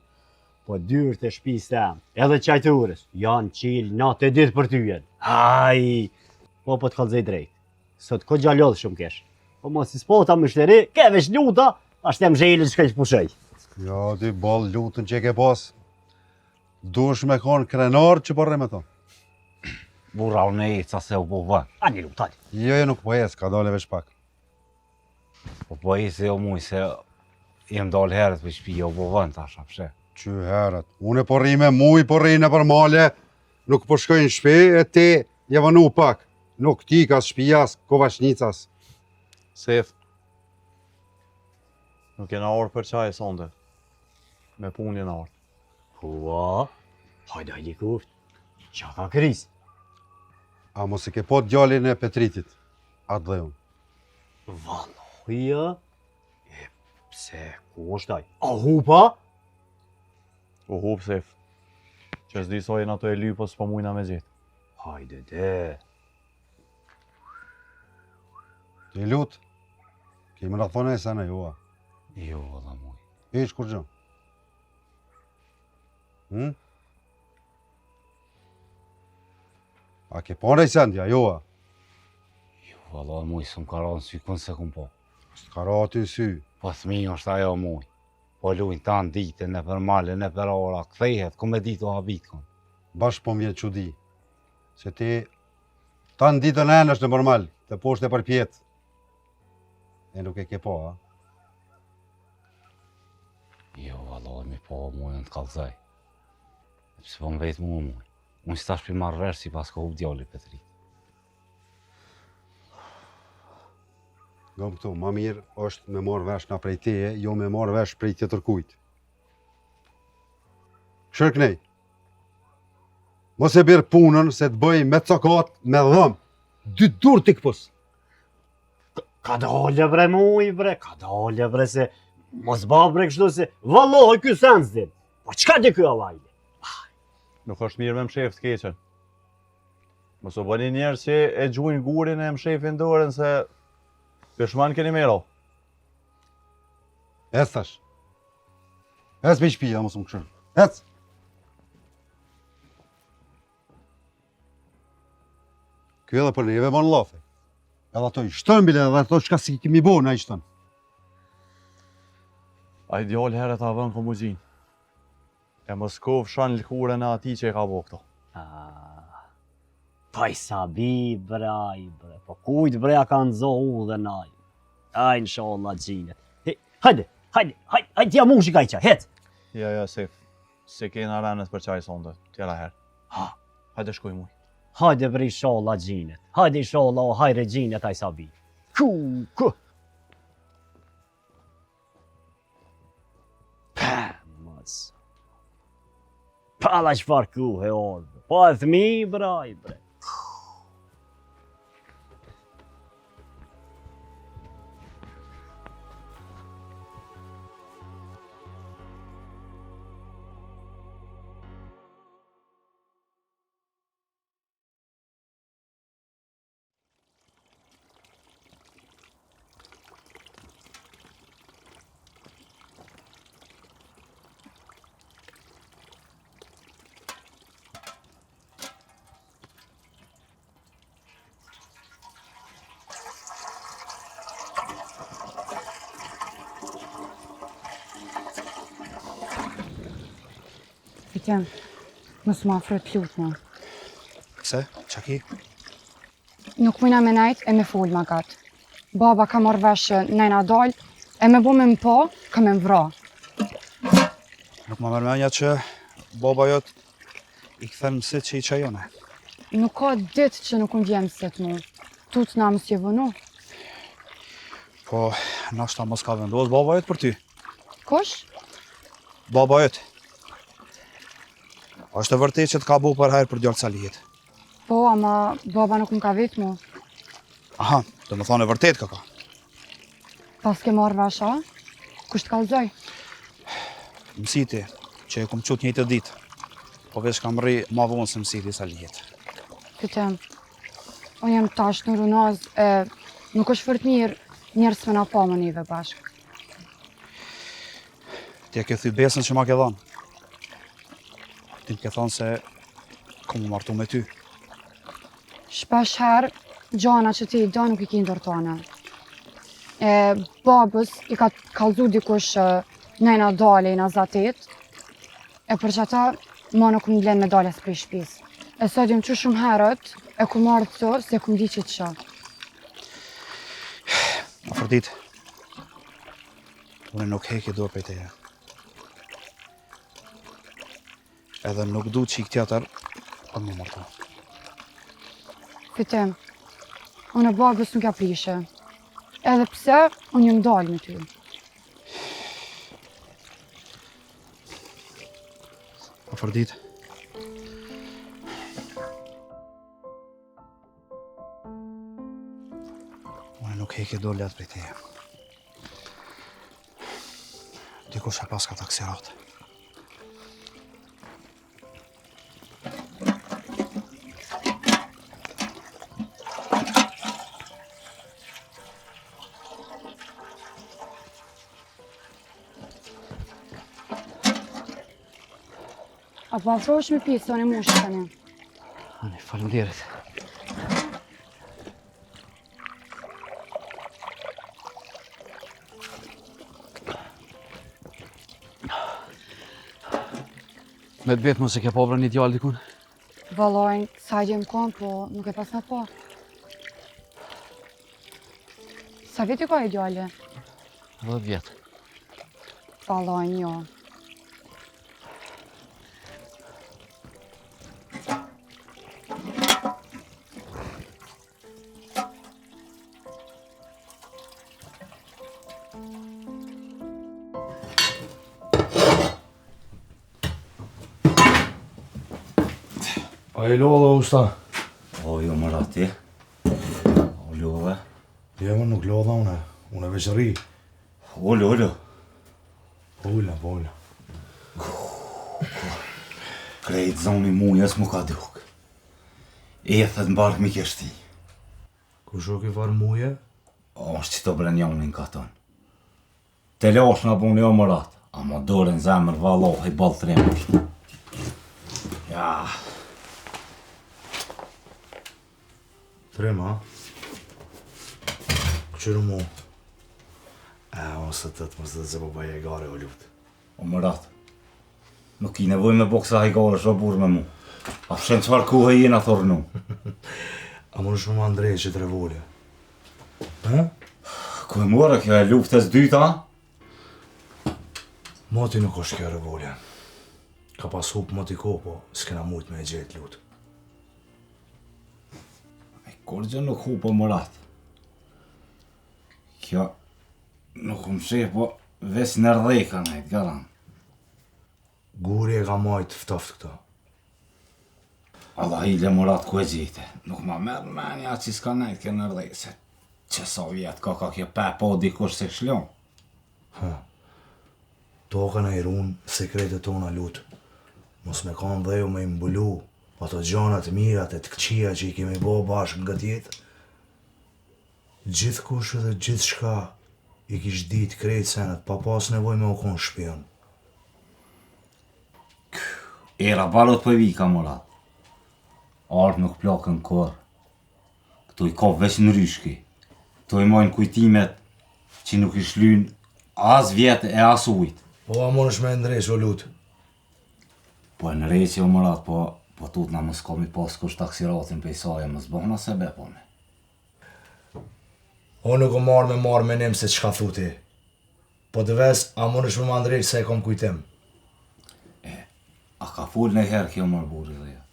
[SPEAKER 18] Po dyrë të shpis të em, edhe qajturës, janë qilë natë e ditë për tyjen. Aj, po të kalëzej drejt. Sot ko gjallodhë shumë kesh. Po mos si spota më shteri, ke veç luta, ashtë e më zhelën që ka që pushej.
[SPEAKER 16] Jo, ty bol lutën që ke pas. Dush me konë krenar që porre me thonë.
[SPEAKER 11] Burra unë e ca se u po vën.
[SPEAKER 18] A një lutë, ali.
[SPEAKER 16] Jo, nuk po jes, ka dole veç pak.
[SPEAKER 11] Po esi o muj se jem dalë herët për shpija u po vën tash, apshe.
[SPEAKER 16] Që herët, unë e po rime muj, po rime për male, nuk po shkojnë shpe, e te je vënu pak. Nuk ti kas shpijas, kovashnicas.
[SPEAKER 17] Sef. Nuk jena orë për qaj e sonde. Me punë jena orë.
[SPEAKER 18] Hua, hajde hajde kuft. Qa ka kriz?
[SPEAKER 16] A mos e ke po djallin e Petritit, atë dhe unë.
[SPEAKER 18] Valoja? E pse, ku është aj? A hupa?
[SPEAKER 17] U hup Sef. Që s'di sojën ato e lypo s'po mujna me gjithë.
[SPEAKER 18] Hajde de.
[SPEAKER 16] Të lutë, kemi në thone e sana joa.
[SPEAKER 11] Jo, dhe muj.
[SPEAKER 16] Ish kur gjë. A ke pone i sendja, joa?
[SPEAKER 11] Jo, valla muj, s'm ka ra në sy kënë se kum po.
[SPEAKER 16] S'ka ra ty sy.
[SPEAKER 11] Po thmi është ajo muj. Po lujnë tanë dite, në për male, në për ora, kthehet, ku me ditë o habit kënë.
[SPEAKER 16] Bashkë po mje qudi. Se ti, tanë ditën e në është në normal, të poshtë e për pjetë. E nuk e ke po, a?
[SPEAKER 11] Jo, valla, mi po mujën të kalzaj. Pse po më vetë muj. Unë si tash për marrë vesh si pas ka hup djalli Petrit.
[SPEAKER 16] Gëm këtu, ma mirë është me marrë vesh nga prej teje, jo me marrë vesh prej tjetër kujt. Shërknej, mos e birë punën se të bëj me cokat, me dhëm. Dy dur t'i këpës.
[SPEAKER 18] Ka dole bre muj bre, ka dole bre se mos ba bre kështu se vallohë ky sens din. Po qka di kjo avajle?
[SPEAKER 17] Nuk është mirë me mshef të keqen. Mos u bëni njerë që e gjujnë gurin e mshefin dorën se peshman keni mero.
[SPEAKER 16] Ec tash. Ec me i shpija, mos më këshën. Ec! Kjo edhe për neve më në lafe. Edhe ato i shtën bile edhe ato qka si kemi bo në i shtën.
[SPEAKER 17] A i djallë herët a vën komuzin. E Moskov shanë lëkure në ati që e ka bo këto.
[SPEAKER 18] Pa i sabi braj bre, po kujt bre a kanë zohu dhe naj. Ajnë sholla gjinet. Hajde, hajde, hajde, tja mu shikaj qa, het!
[SPEAKER 17] Ja, Sef. Se kena rënët për qaj sonde, tjera herë. Hajde shkoj muj.
[SPEAKER 18] Hajde bre i sholla gjinet. Hajde i sholla o hajre gjinet a i sabi. Ku. Pala qfar kuhe orë, po e thmi braj bre.
[SPEAKER 8] Fitjen, mos ma afrët lut në.
[SPEAKER 14] Pse? Qa ki?
[SPEAKER 8] Nuk mujna me najt e me fol ma gat. Baba ka marrë vesh që nejna dal, e me bo me më po, ka me më vra.
[SPEAKER 14] Nuk ma mërmenja që baba jot i këthen mësit që i qajone.
[SPEAKER 8] Nuk ka ditë që nuk unë vjem mësit mu. Tut na mësje vënu.
[SPEAKER 14] Po, nashta mos ka vendos baba jot për ty.
[SPEAKER 8] Kush?
[SPEAKER 14] Baba jot. Është e vërtet që të ka bo për herë për djallë Salihet.
[SPEAKER 8] Po, ama baba nuk më ka vetë mu.
[SPEAKER 14] Aha, do më thonë e vërtet ka.
[SPEAKER 8] Pas ke marrë vasha, kush të kallëzoj?
[SPEAKER 14] Mësiti, që e kom qut njëjtë ditë, po veç kam rri ma vonë se mësiti Salihet.
[SPEAKER 8] Kytem, unë jam tash në runaz e nuk është fort mirë njerëz me na pa më njëve bashkë.
[SPEAKER 14] Ti e ke thy besën që ma ke dhanë. Ti më ke thonë se kom më martu me ty.
[SPEAKER 8] Shpesh herë, gjana që ti i do nuk i ki ndërtone. E babës i ka kallëzu dikush nëjna dale i nazatet, e për që ata ma nuk më blen me dalës prej shpis. E sot jam që shumë herët, e ku marrë të se ku më di që të shë.
[SPEAKER 14] Afrodit, unë nuk heki dorë për teje. Edhe nuk du qik tjetër për më martu.
[SPEAKER 8] Kytem, unë e babës nuk ja prishe. Edhe pse, unë jam dalë me ty.
[SPEAKER 14] Afrodit, unë nuk heki dorë letë për teje. Dikush e pas ka taksiratë.
[SPEAKER 8] A po afrohesh me pisë, unë e mushë tani.
[SPEAKER 9] Ani, faleminderit. Me të betë mos e ke pobra një djallë dikun?
[SPEAKER 8] Valojnë, sa gjem kom, po nuk e pas në po. Sa viti ka ideale?
[SPEAKER 9] 10 vjetë.
[SPEAKER 8] Valojnë, jo.
[SPEAKER 15] A i lodha, usta?
[SPEAKER 11] O, jo më rati. O, lodha.
[SPEAKER 15] Jema nuk lodha unë e veç rri.
[SPEAKER 11] Ollo.
[SPEAKER 15] Polla.
[SPEAKER 11] Krejt zoni mujas mu ka druk. Ethet në bark mi keshti.
[SPEAKER 15] Kush o ki farë muje?
[SPEAKER 11] O, është që të brenjonin ka tonë. Te lash nga pun jo më rat. Ama dorën zemër valoh i ball tremësh. Ja.
[SPEAKER 15] Trema? Këqyru mu? Ose të mos të se po bëj e gare o lutë.
[SPEAKER 11] O më rat. Nuk i nevoj me boksa hajgare shë burë me mu. A fshem qëfar kuhe jena thornu.
[SPEAKER 15] A më nëshme më Andrej që të revolje? He?
[SPEAKER 11] Ku e mërë kjo e luftës dyta?
[SPEAKER 15] Moti nuk është kjo revolje. Ka pas hup moti ko, po s'kena mujt me e gjetë lutë.
[SPEAKER 11] Kur gjë nuk hu po më rat. Kjo nuk më sheh po ves në rdheka najt, garan.
[SPEAKER 15] Guri e ka majt ftoft këta.
[SPEAKER 11] Allah hile më rat ku e gjite. Nuk ma merë menja që s'ka najt kjo në rdhese. Që sa vjet ka kjo pe po dikush se shlon.
[SPEAKER 15] Tokën e i runë, sekretet tona lutë. Mos me kanë dheju me imbulu. Ato gjanat mirat e të këqia që i kemi bo bashkë nga tjetë. Gjithë kush dhe gjithë shka i kish ditë krejtë senet, pa pas nevoj me u konë shpion.
[SPEAKER 11] Era balot për vika më rat. Ardë nuk plakën kër. Këtu i ka veç në ryshki. Këtu i mojnë kujtimet që nuk i shlyn as vjetë e as ujtë.
[SPEAKER 15] Po a mon është me ndrejsh o lutë?
[SPEAKER 11] Po e në rejqe o më rat, po tut na mos komi pas kush taksiratin pe i saje, mos bëhna se be po me.
[SPEAKER 15] O nuk o marrë me nim se qka thuti. Po të ves, a mon është me më ndrejsh se e kom kujtim.
[SPEAKER 11] A ka full në herë kjo mërë buri dhe ja?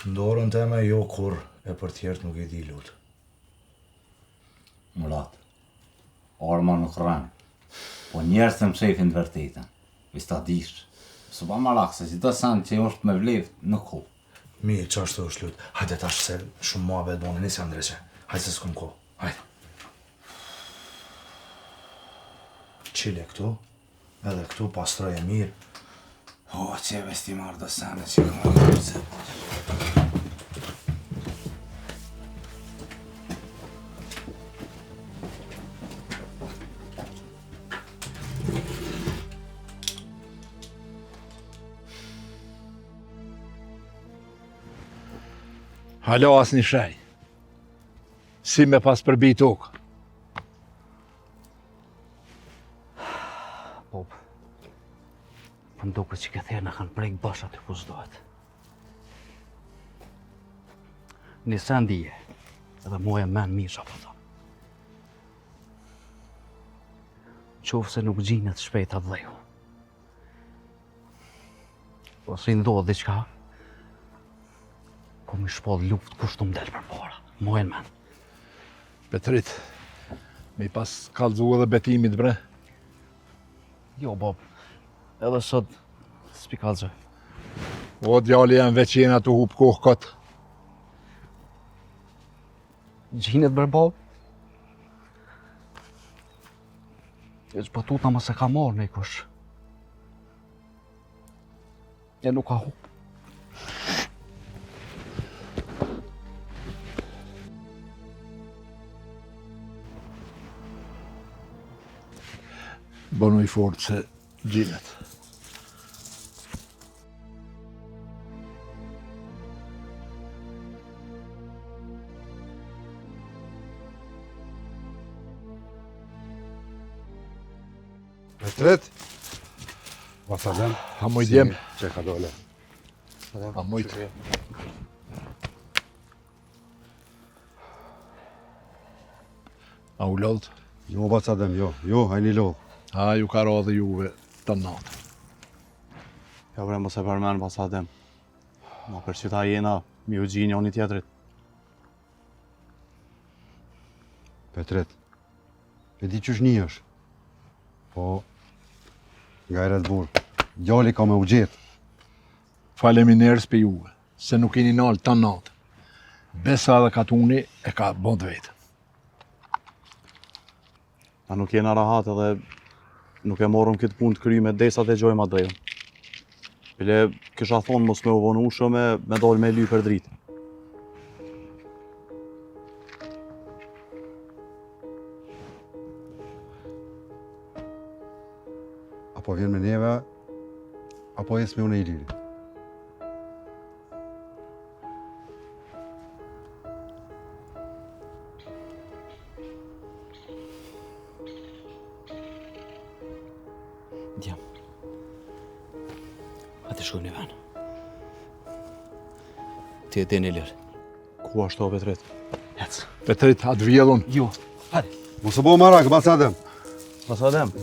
[SPEAKER 15] Ndorën teme jo kur e për tjertë nuk i di lutë.
[SPEAKER 11] Murat, arma nuk rranë, po njerës të më shefin të vërtetën. Vis ta dish, Së pa marak, se si të sen që është me vleft, nuk ku.
[SPEAKER 15] Mirë, që ashtu është lut. Hajde tash se shumë mua bet bone, nisi Andreqe. Hajde se s'kom ko. Hajde. Qile këtu, edhe këtu pastroje mirë.
[SPEAKER 11] O, që e vestimar të sene që këmë kërëse.
[SPEAKER 2] Halo as një shaj. Si me pas përbi tokë.
[SPEAKER 9] Bob, më nduket që këthe në kanë prejkë bash aty ku s'dohet. Nisa ndije, edhe mua e men mirë apo ta. Qofë se nuk gjinet shpejt atë dheju. Po si ndodhë diqka, po mi shpodh luft kush të mdel për para. Mua e men.
[SPEAKER 2] Petrit, me i pas kallëzu edhe betimit bre.
[SPEAKER 9] Jo, Bob, edhe sot s'pi kallëzoj.
[SPEAKER 2] O, djali janë veç jena të hup kohë këtë.
[SPEAKER 9] Gjinet bre, Bob? E që batuta më se ka marrë në i kush. E nuk ka hup.
[SPEAKER 2] Bënu i fort se gjinet.
[SPEAKER 16] Petret? Vasadem?
[SPEAKER 2] Ha moj djem.
[SPEAKER 16] Që ka dole?
[SPEAKER 2] Ha mojt. A u lodh?
[SPEAKER 16] Jo, Vasadem, jo. Jo, hajni lodh.
[SPEAKER 2] A, ju ka radhe juve të natë.
[SPEAKER 17] Ja bre, mos e përmen pas Adem. Ma për që ta jena, mi u gjinë njoni tjetrit.
[SPEAKER 16] Petret, e di qësh një është. Po, nga e burë, djali ka me u gjetë.
[SPEAKER 2] Faleminderit për juve, se nuk keni nalë të natë. Besa dhe katuni e ka bënd vetë.
[SPEAKER 17] Na nuk jena rahat edhe nuk e morëm këtë punë të kryme desat e gjojmë atë drejën. Bile kisha thonë mos me u vonu shumë me dollë me ly për dritë.
[SPEAKER 16] Apo vjen me neve, apo jes me unë e i liri.
[SPEAKER 9] Djem. Ati shkojmë një venë. Ti e dini lirë.
[SPEAKER 17] Ku ashtu, Petrit?
[SPEAKER 9] Ecë.
[SPEAKER 2] Petrit, atë vjedhun.
[SPEAKER 9] Jo, hadi.
[SPEAKER 16] Mos u bo marak, Vasadem.
[SPEAKER 17] Vasadem.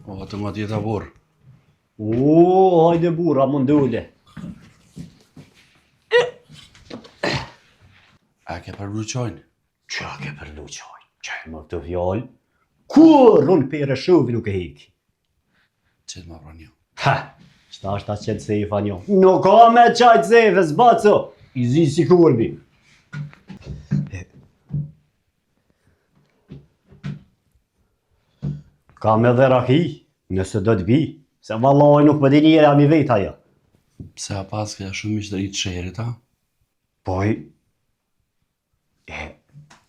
[SPEAKER 17] O, të ma tjeta burë.
[SPEAKER 18] Hajde burra, më ndule.
[SPEAKER 17] A ke përlu qojnë?
[SPEAKER 18] Qa ke përlu qojnë? Qaj më këtë fjallë? Kur unë pere shëvi nuk e heki?
[SPEAKER 17] Qëtë ma pra një?
[SPEAKER 18] Ha, qëta është ta qëtë sefa njo? Nuk ka me qajtë sefe, zbaco! I zi si kurbi. Kam edhe raki, nëse do të bi, se vallaj nuk më di njëre jam i vet ajo.
[SPEAKER 9] Pse a pas këja shumë ishtë rritë sherit, a?
[SPEAKER 18] Poj,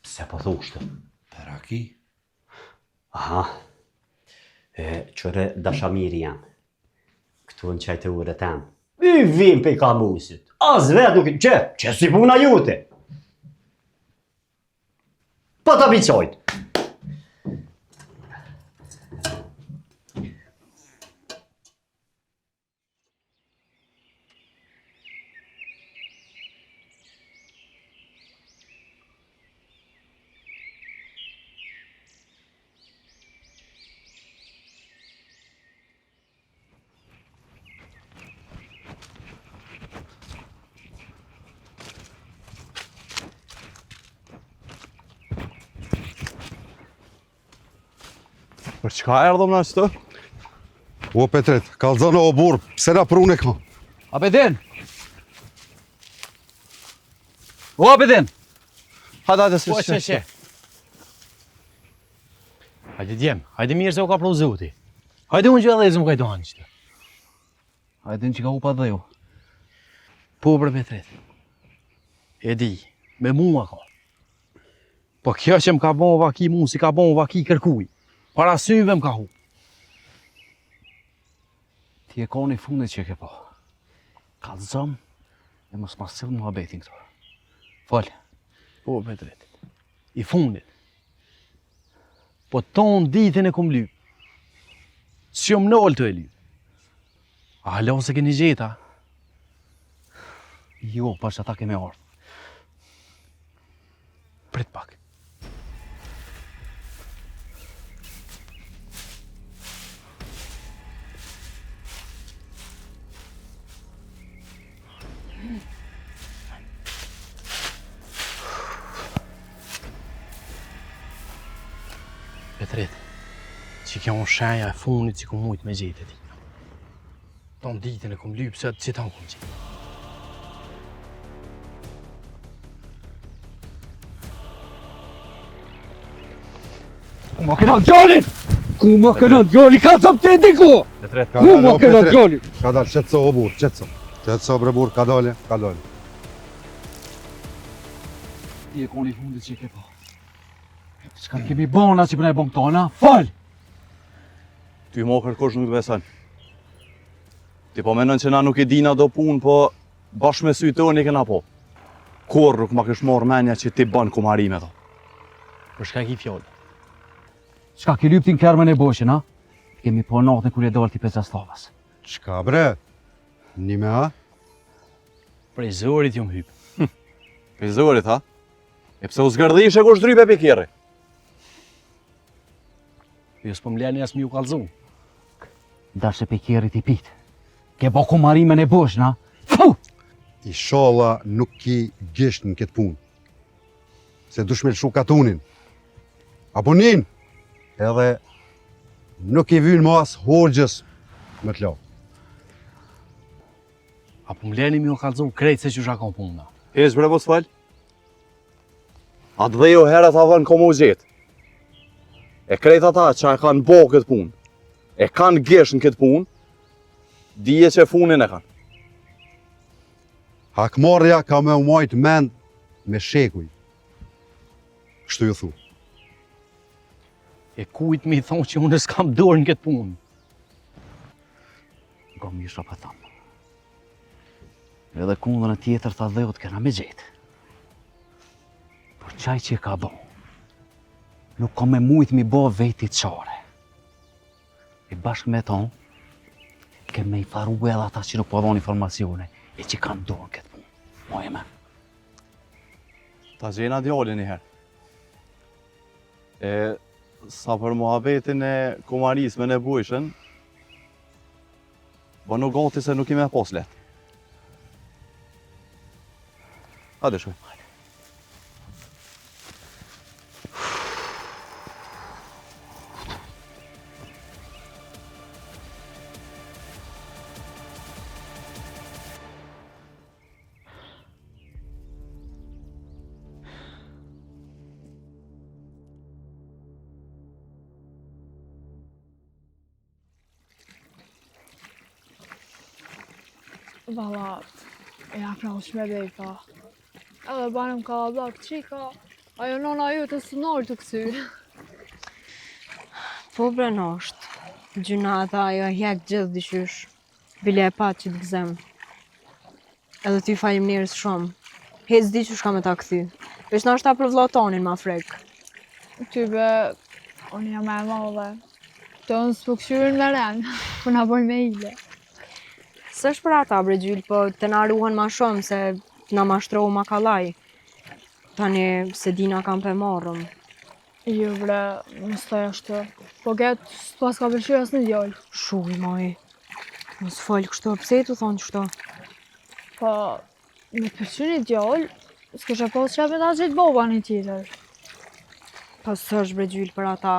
[SPEAKER 18] pse po thushtë?
[SPEAKER 9] Per raki?
[SPEAKER 18] Aha, qëre dashamiri jam. Këtu në qajtë ure tem. I vim pe kamusit. As vet nuk që si puna jute. Po të biqojt.
[SPEAKER 17] Për çka erdhëm na këtu?
[SPEAKER 16] O Petret, kallzona o burr, pse na prune këtu?
[SPEAKER 6] A Bedin? O Bedin!
[SPEAKER 17] Hajde
[SPEAKER 6] Po çe. Hajde djem, hajde mirë se u ka pru zoti. Hajde unë që edhe më kajtohan qëtë. Hajde në që ka u pa dhe ju. Po bre Petret. E di, me mua ka. Po kjo që më ka bon vaki mu, si ka bon vaki kërkuj. Para syve më ka hu. Ti e ka një fundit që ke po. Ka të zëm, e mos masil më habetin këto. Falë. Po, Petret. I fundit. Po ton ditën e kum lyp. Që më nëllë të e lyp. A halo se keni gjeta? Jo, pa që ata keme ardhë. Prit pak. Petret, që kjo në shenja e funit që ku mujtë me gjetë e ti. Ton ditën e kum lypë, se që ta në kum gjetë. Ku ma këna gjallin! Ku ma këna gjallin, ka të pëtë diku! Petret, ku ma këna gjallin!
[SPEAKER 16] Ka dalë, qetëso o burr, qetëso. Qetëso bre burr, ka dalë, ka dalë.
[SPEAKER 6] Ti e koni fundit që ke po. S'ka kemi bona që përna e bon këto, na? Fal!
[SPEAKER 17] Ty mo kërkosh nuk të besan. Ti po menon që na nuk i dina do punë, po bashkë me sy të unë i kena po. Kur nuk ma kësh morë menja që ti bën kumarime to.
[SPEAKER 6] Për shka ki fjollë. Shka ki lyptin kërmën e boshe, na? Kemi po natën kur e dollë ti pesa stavas.
[SPEAKER 16] Çka bre? Një me ha?
[SPEAKER 6] Prej zorit ju më hypë.
[SPEAKER 17] Prej zorit, ha? E pse u zgërdhishe kush drype pe kjerri?
[SPEAKER 6] Jo s'po m'leni as mi u kalzu. Dashe pe kjerit i pit. Ke po kumarimen e bosh, na? Fu!
[SPEAKER 16] Inshallah nuk ki gisht në këtë punë. Se dush me lëshu katunin. Apo nin? Edhe nuk i vynë mas hoxhës me t'lo.
[SPEAKER 6] Apo m'leni mi u kalzu krejt se që shakon puna.
[SPEAKER 17] Hesh bre mos fal. Atë dhe jo herët avën komu gjetë. E krejt ata që e kanë bo këtë punë, e kanë gjesh në këtë punë, dije që funin e kanë.
[SPEAKER 16] Hakmarrja ka me umajt mend me shekuj. Kështu ju thu.
[SPEAKER 6] E kujt mi thonë që unë s'kam dorë në këtë punë. Nga misha për thamë. Edhe kundën e tjetër tha dheut kena me gjetë. Por qaj që ka bo, nuk ka me mujtë mi bo veti qare. E bashkë me tonë, ke me i faru edhe ata që nuk po dhonë informacione e që kanë dorë këtë punë. Moje me.
[SPEAKER 17] Ta gjena djallin njëherë. E sa për muhabetin e kumarisme në bujshën, bo nuk gati se nuk i me pos letë. Hajde shkoj.
[SPEAKER 19] Valla, ja prash me dhejta. Edhe banëm kalablak qika, ajo nona ju të sënor të kësy.
[SPEAKER 1] Po bre nosht, gjunata ajo hjek gjithë dyshysh, bile e pa që të gzem. Edhe ty faleminderit shumë, hez di që shka me ta këthy, veç na është ta për vllatonin ma frek.
[SPEAKER 19] Ty be, unë jam e madhe. Të unë s'po këshyrin me ren, po na boj me ile.
[SPEAKER 1] Së është për ata bre gjyll, po të na ruhen ma shumë se na mashtrohu ma kalaj. Tani se dina kam pe marrëm.
[SPEAKER 19] Jo bre, mos thaj ashtu. Po get, s'pas ka përshirë as në djallë.
[SPEAKER 1] Shuj, moj. Mos fol kështu, pse tu thonë kështu?
[SPEAKER 19] Po, me të përshirë një djallë, s'kesha pas që me ta gjithë boba një tjetër.
[SPEAKER 1] Po së është bre gjyll për ata.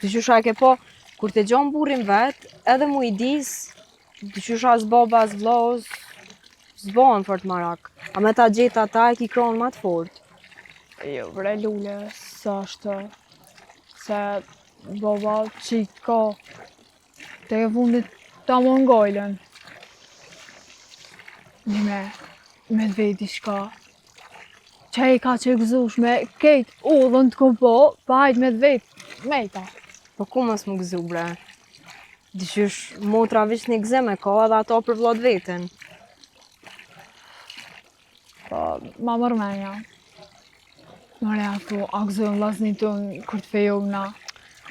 [SPEAKER 1] Dyqysha e ke po, kur te gjon burrin vet, edhe mu i dis, dyqysha as boba, as vlos, s'bohen fort marak. A me ta gjithë ata e ki kronë ma të fort.
[SPEAKER 19] Jo bre lule, sa është, se boba qik ka, te ke fundit ta mongojlen. Nime, me të veti shka, që i ka që gëzush me kejt ullën të kom po, pa hajt me të vetë mejta.
[SPEAKER 1] Po ku mos më gëzu bre? Dyqysh motra vish një gzeme ka edhe ato për vllot veten.
[SPEAKER 19] Po, ma mërmenja. Mare ato, a gëzohen vllazni tënë kur të fejojnë na.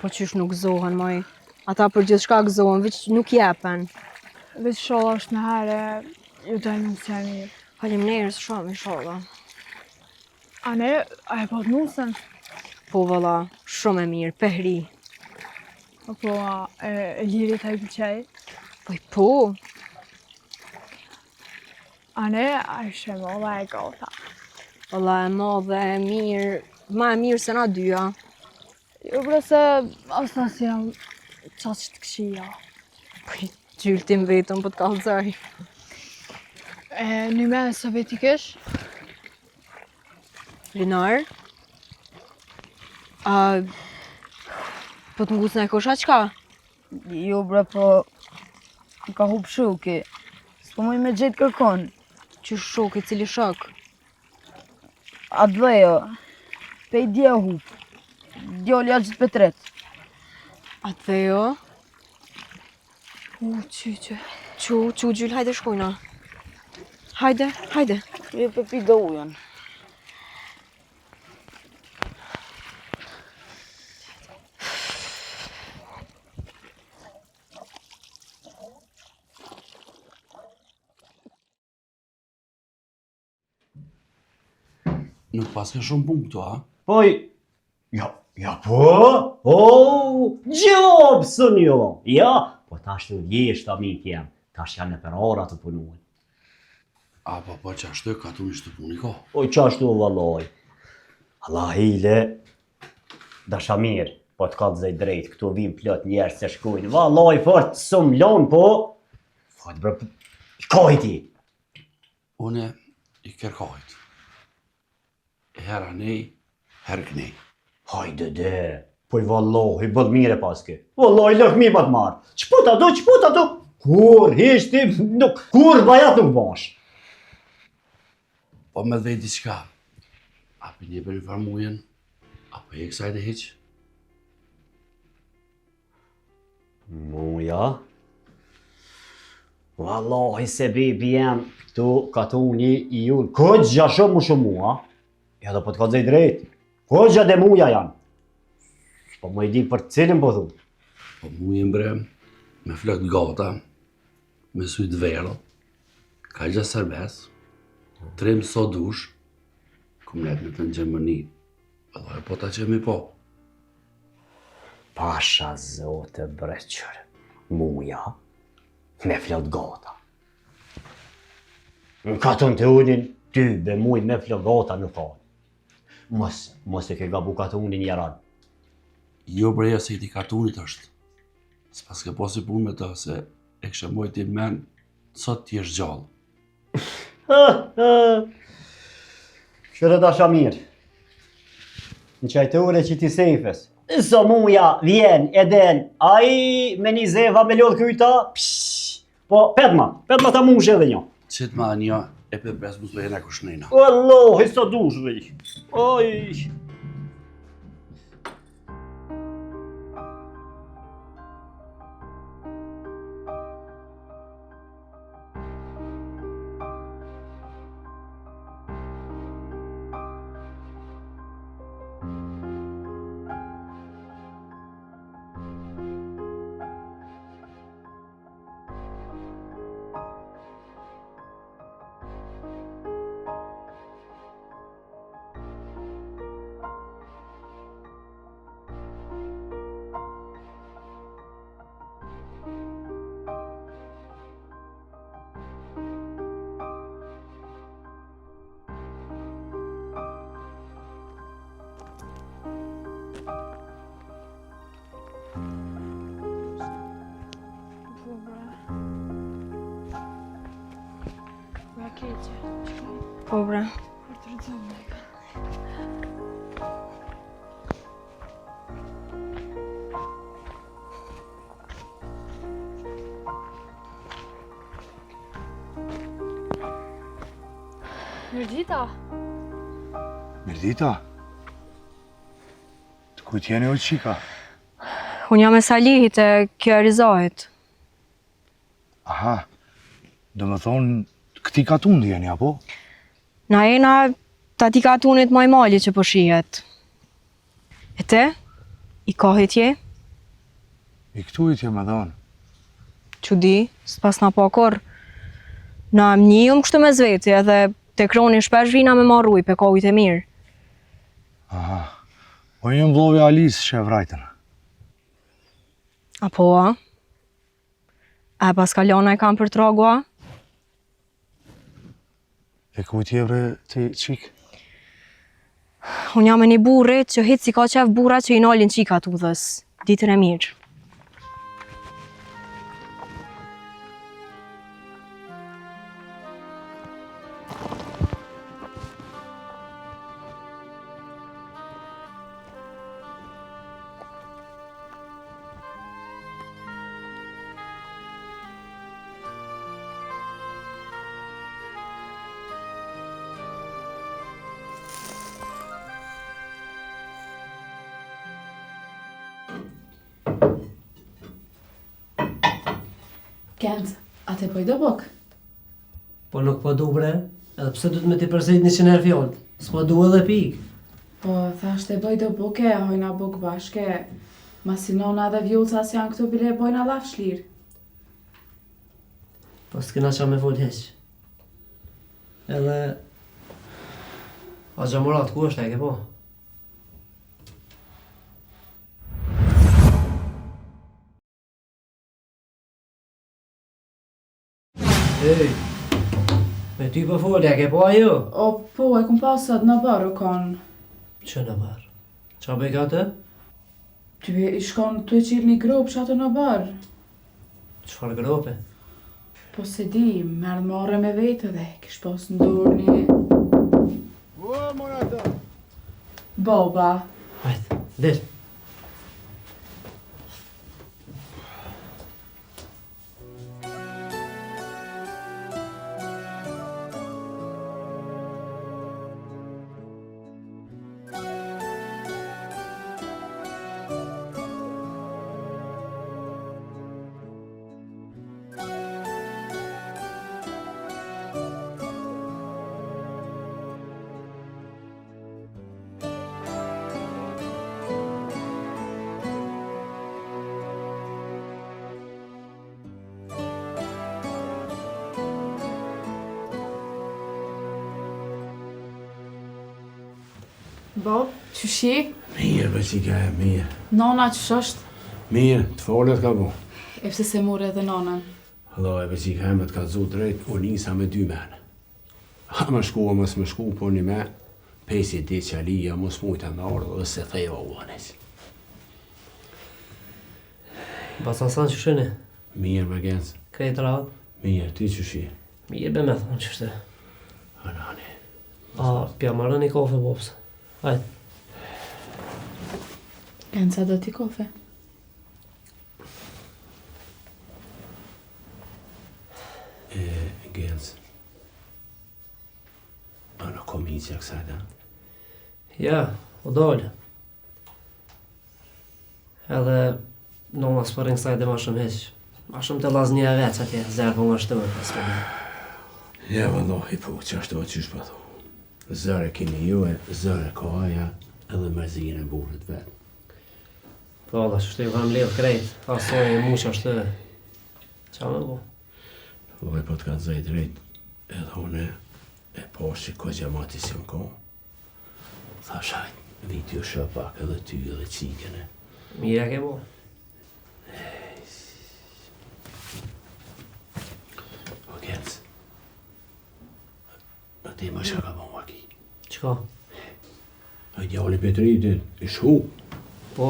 [SPEAKER 1] Po qysh nuk gëzohen, moj. Ata për gjithë shka gëzohen, veç nuk jepen.
[SPEAKER 19] Veç sholla është në herë, ju dojnë në që mirë.
[SPEAKER 1] Faleminderit shumë, inshallah.
[SPEAKER 19] A ne, a e po të nusën?
[SPEAKER 1] Po valla, shumë e mirë, pehri.
[SPEAKER 19] Po, e lirit a i pëlqej?
[SPEAKER 1] Po.
[SPEAKER 19] A ne, a i shemë, ola e gota.
[SPEAKER 1] Ola e modhe, e mirë, ma e mirë se na dyja.
[SPEAKER 19] Jo bre se, as nas jam qaq të këshia.
[SPEAKER 1] Po, gjyll tim vetëm po të kallëzoj.
[SPEAKER 19] Një me se veti kësh?
[SPEAKER 1] Linar? Po të ngusën e kosha qka?
[SPEAKER 3] Jo bre, po ka hup shoki. S'po moj me gjetë kërkon.
[SPEAKER 1] Që shoki, cili shok?
[SPEAKER 3] A dhejo, pe i dje hup. Djoli a gjithë petret.
[SPEAKER 1] A dhejo?
[SPEAKER 19] Qyqe.
[SPEAKER 1] Qu, gjyll, hajde shkojna. Hajde.
[SPEAKER 3] Jo pe pi do ujën.
[SPEAKER 9] Nuk pas ke shumë punë këtu, a?
[SPEAKER 18] Poj, ja po, gjobë sën jo, ja, po tash të djesht amik jem, tash janë në për ora të punuën.
[SPEAKER 9] A, po qashtu e ka tu ishtë të puni ko?
[SPEAKER 18] Oj, qashtu valloj, Allah hile, dasha mirë, po të ka të zej drejt, këtu vim plot njerës se shkujnë, valloj, fort, sëm lon, po, fort bre, kajti.
[SPEAKER 9] Une i kërkajt. Hera nej, herë kënej.
[SPEAKER 18] Hajde de, poj valloj, bëll mire paske. Valloj, lëk mi bat marë. Qputa du? Kur, hishti, nuk, kur bajat nuk bash.
[SPEAKER 9] Po me dhej diçka, api një për një farmujen, apo e kësaj dhe hiq?
[SPEAKER 18] Muja? Valloj, se bebi jem, këtu katuni i unë, këtë gja shumë mu shumë mua. Ja do po të ka dzej drejt, këtë gja dhe muja janë. Po më i di për cilin po thu.
[SPEAKER 9] Po mujen bre, me flok gata, me syt verë, ka gja serbes, 3 mëso dush, kum let me të në Gjermani, edhe po ta qemi po.
[SPEAKER 18] Pasha zote breqër, muja, me flok gata. Në katun të unin, ty be muj me flok gata në falë. Mos e ke gabu katunin jaran.
[SPEAKER 9] Jo breja se i ti kartunit është. S'pas ke posi pun me të, se e kështë moj ti men, sot ti është gjallë.
[SPEAKER 18] Kështë ta shamir. Në qajtore që ti sejfes. So muja vjen, eden, a i me një zeva me lodh kyta, Po, pedma ta mush edhe një.
[SPEAKER 12] Qëtë ma një e për besmus me jena kushnejna.
[SPEAKER 18] Allah, sa dush vej. Oj.
[SPEAKER 7] Po bre.
[SPEAKER 19] Mirëdita.
[SPEAKER 15] Mirdita? Të kujt jeni o qika?
[SPEAKER 7] Unë jam e Salihit e kjo e Rizahit.
[SPEAKER 15] Aha, do me thonë, këti katundi jeni, apo?
[SPEAKER 7] Na jena të ati katunit maj mali që po shihet. E te? I kohit je?
[SPEAKER 15] I këtu i t'je me dhonë.
[SPEAKER 7] Që di, s'pas na po kur. Na më njëm kështu me zveti edhe te kroni shpesh vina me marruj pe kohit e mirë.
[SPEAKER 15] Aha, po jem vlovi Alisë që e vrajtën.
[SPEAKER 7] Apo a? E pas kalona e kam për trogu a?
[SPEAKER 15] E ku t'je bre ti qik?
[SPEAKER 7] Unë jam e një burrit që hitë si ka qef burra që i nalin qikat udhës. Ditën e mirë.
[SPEAKER 10] Kent, atë po i do bok?
[SPEAKER 13] Po nuk po du bre, edhe pse du të me t'i përsejt 100 herë fjallë. S'po du edhe pik.
[SPEAKER 10] Po, thashtë e bëj do boke, hojna bok bashke. Masinona dhe vjullca si janë këtu bile bojna laf shlirë.
[SPEAKER 13] Po s'kina qa me fol heq. Edhe... A gjamorat, ku është e ke po? Ej, me ty po folja, ke po ajo?
[SPEAKER 10] O, po, e kum pas sot në barë u konë.
[SPEAKER 13] Që në barë? Qa bëj ka të?
[SPEAKER 10] Ty i shkon të e qirë një gropë që ato në barë.
[SPEAKER 13] Qfar grope?
[SPEAKER 10] Po se di, merë marrë me vete dhe kish pas në dorë një... Boba.
[SPEAKER 13] Hajtë, del.
[SPEAKER 10] Bob, që shi?
[SPEAKER 12] Mirë, be qika e mirë.
[SPEAKER 10] Nona që është?
[SPEAKER 12] Mirë, të folet ka bu.
[SPEAKER 10] E pse se mure edhe nonën?
[SPEAKER 12] Allo, e be qika e me të ka zu drejt, u nisa me 2 mene. A më shku, a mës më shku, po një me, pesi ti që alija, mos mujta me orë dhe se thejva u anes.
[SPEAKER 13] Basansan që shëne?
[SPEAKER 12] Mirë, me gens.
[SPEAKER 13] Krejt radhë?
[SPEAKER 12] Mirë, ti që shi?
[SPEAKER 13] Mirë, be me thonë që shte.
[SPEAKER 12] Anani.
[SPEAKER 13] A, pja marrë një kafe, bopsë. Hajde.
[SPEAKER 10] Genca do t'i kafe?
[SPEAKER 12] Gens. Ana komicja kësajda.
[SPEAKER 13] Ja, o dole. Edhe nona s'përin kësaj dhe ma shumë heq. Ma shumë të laznija veç atje, zerë po nga shtëmë pas për një.
[SPEAKER 12] Ja, vëllohi, po, që ashtu a qysh pa thu. Zëre kini ju e zëre ka aja edhe mërzijin e burrit vetë.
[SPEAKER 13] Po, dhe që shtu ju kam lidh krejt, asoj e mu që ashtu. Qa me bu?
[SPEAKER 12] Vaj po t'ka të zaj drejt, edhe une e poshtë që ko gjamati si më ko. Thash hajt, vit ju shë pak edhe ty edhe qikene.
[SPEAKER 13] Mira ke bu.
[SPEAKER 12] O Gens, a ti ma shka ka bon aki.
[SPEAKER 13] Qka?
[SPEAKER 12] A djali Petritit, i shu.
[SPEAKER 13] Po,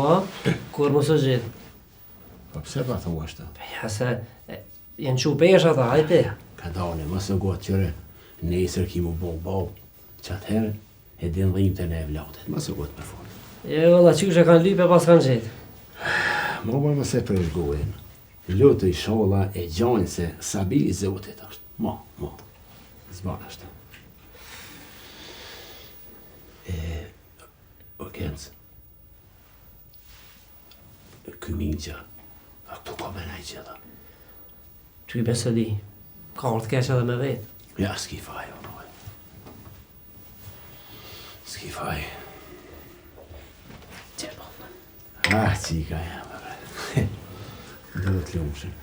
[SPEAKER 13] kur mos o gjithë?
[SPEAKER 12] Po pse pa thu ashta?
[SPEAKER 13] Ja se, jenë qu pesh ata, hajte.
[SPEAKER 12] Ka dane, mësë gotë qëre, nesër ki mu bon bau, që atëherë e din dhim të ne e vlatet, mësë gotë me fort.
[SPEAKER 13] Jo, valla, qysh e kanë lype pas kanë gjithë.
[SPEAKER 12] Mo më mëse presh gojen. Lutë i shola e gjojnë se sabi i zotit është. Mo. Zban është. O Gens, Kymingja, a këtu ka me nej gjitha.
[SPEAKER 13] Ty besë di, ka orë të kesh edhe me vetë.
[SPEAKER 12] Ja, s'ki faj, o noj. S'ki faj. Qika jam, bre. Dhe të lumëshin.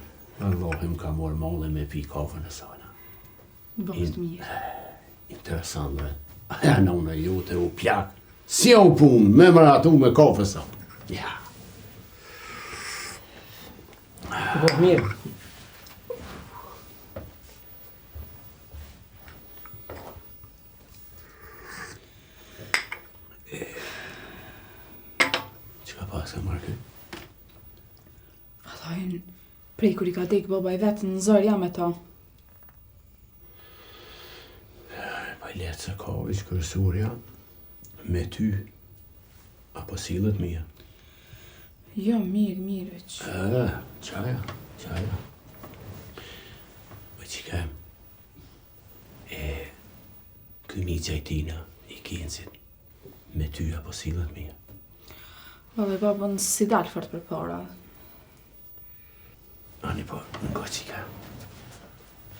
[SPEAKER 12] Allahim ka morë molle me pi kafën e sana.
[SPEAKER 10] Bëst mirë.
[SPEAKER 12] Interesant, bre. Aja nëna jote u pjak. Si u punë, me mëratu me kafë sa. Ja.
[SPEAKER 13] Bëst mirë.
[SPEAKER 12] Qka pas ka marrë këtë?
[SPEAKER 10] Vallajnë, prej kur i ka dek baba i vetë në zërë jam e ta.
[SPEAKER 12] Pa i letë se ka ish kërësurja me ty, apo silët mija.
[SPEAKER 10] Jo, mirë veç.
[SPEAKER 12] Qaja. O qika, këmicja i tina, i Gensit, me ty apo silët mija.
[SPEAKER 10] Vallaj babën si dalë fort për para.
[SPEAKER 12] Ani po, nga qika,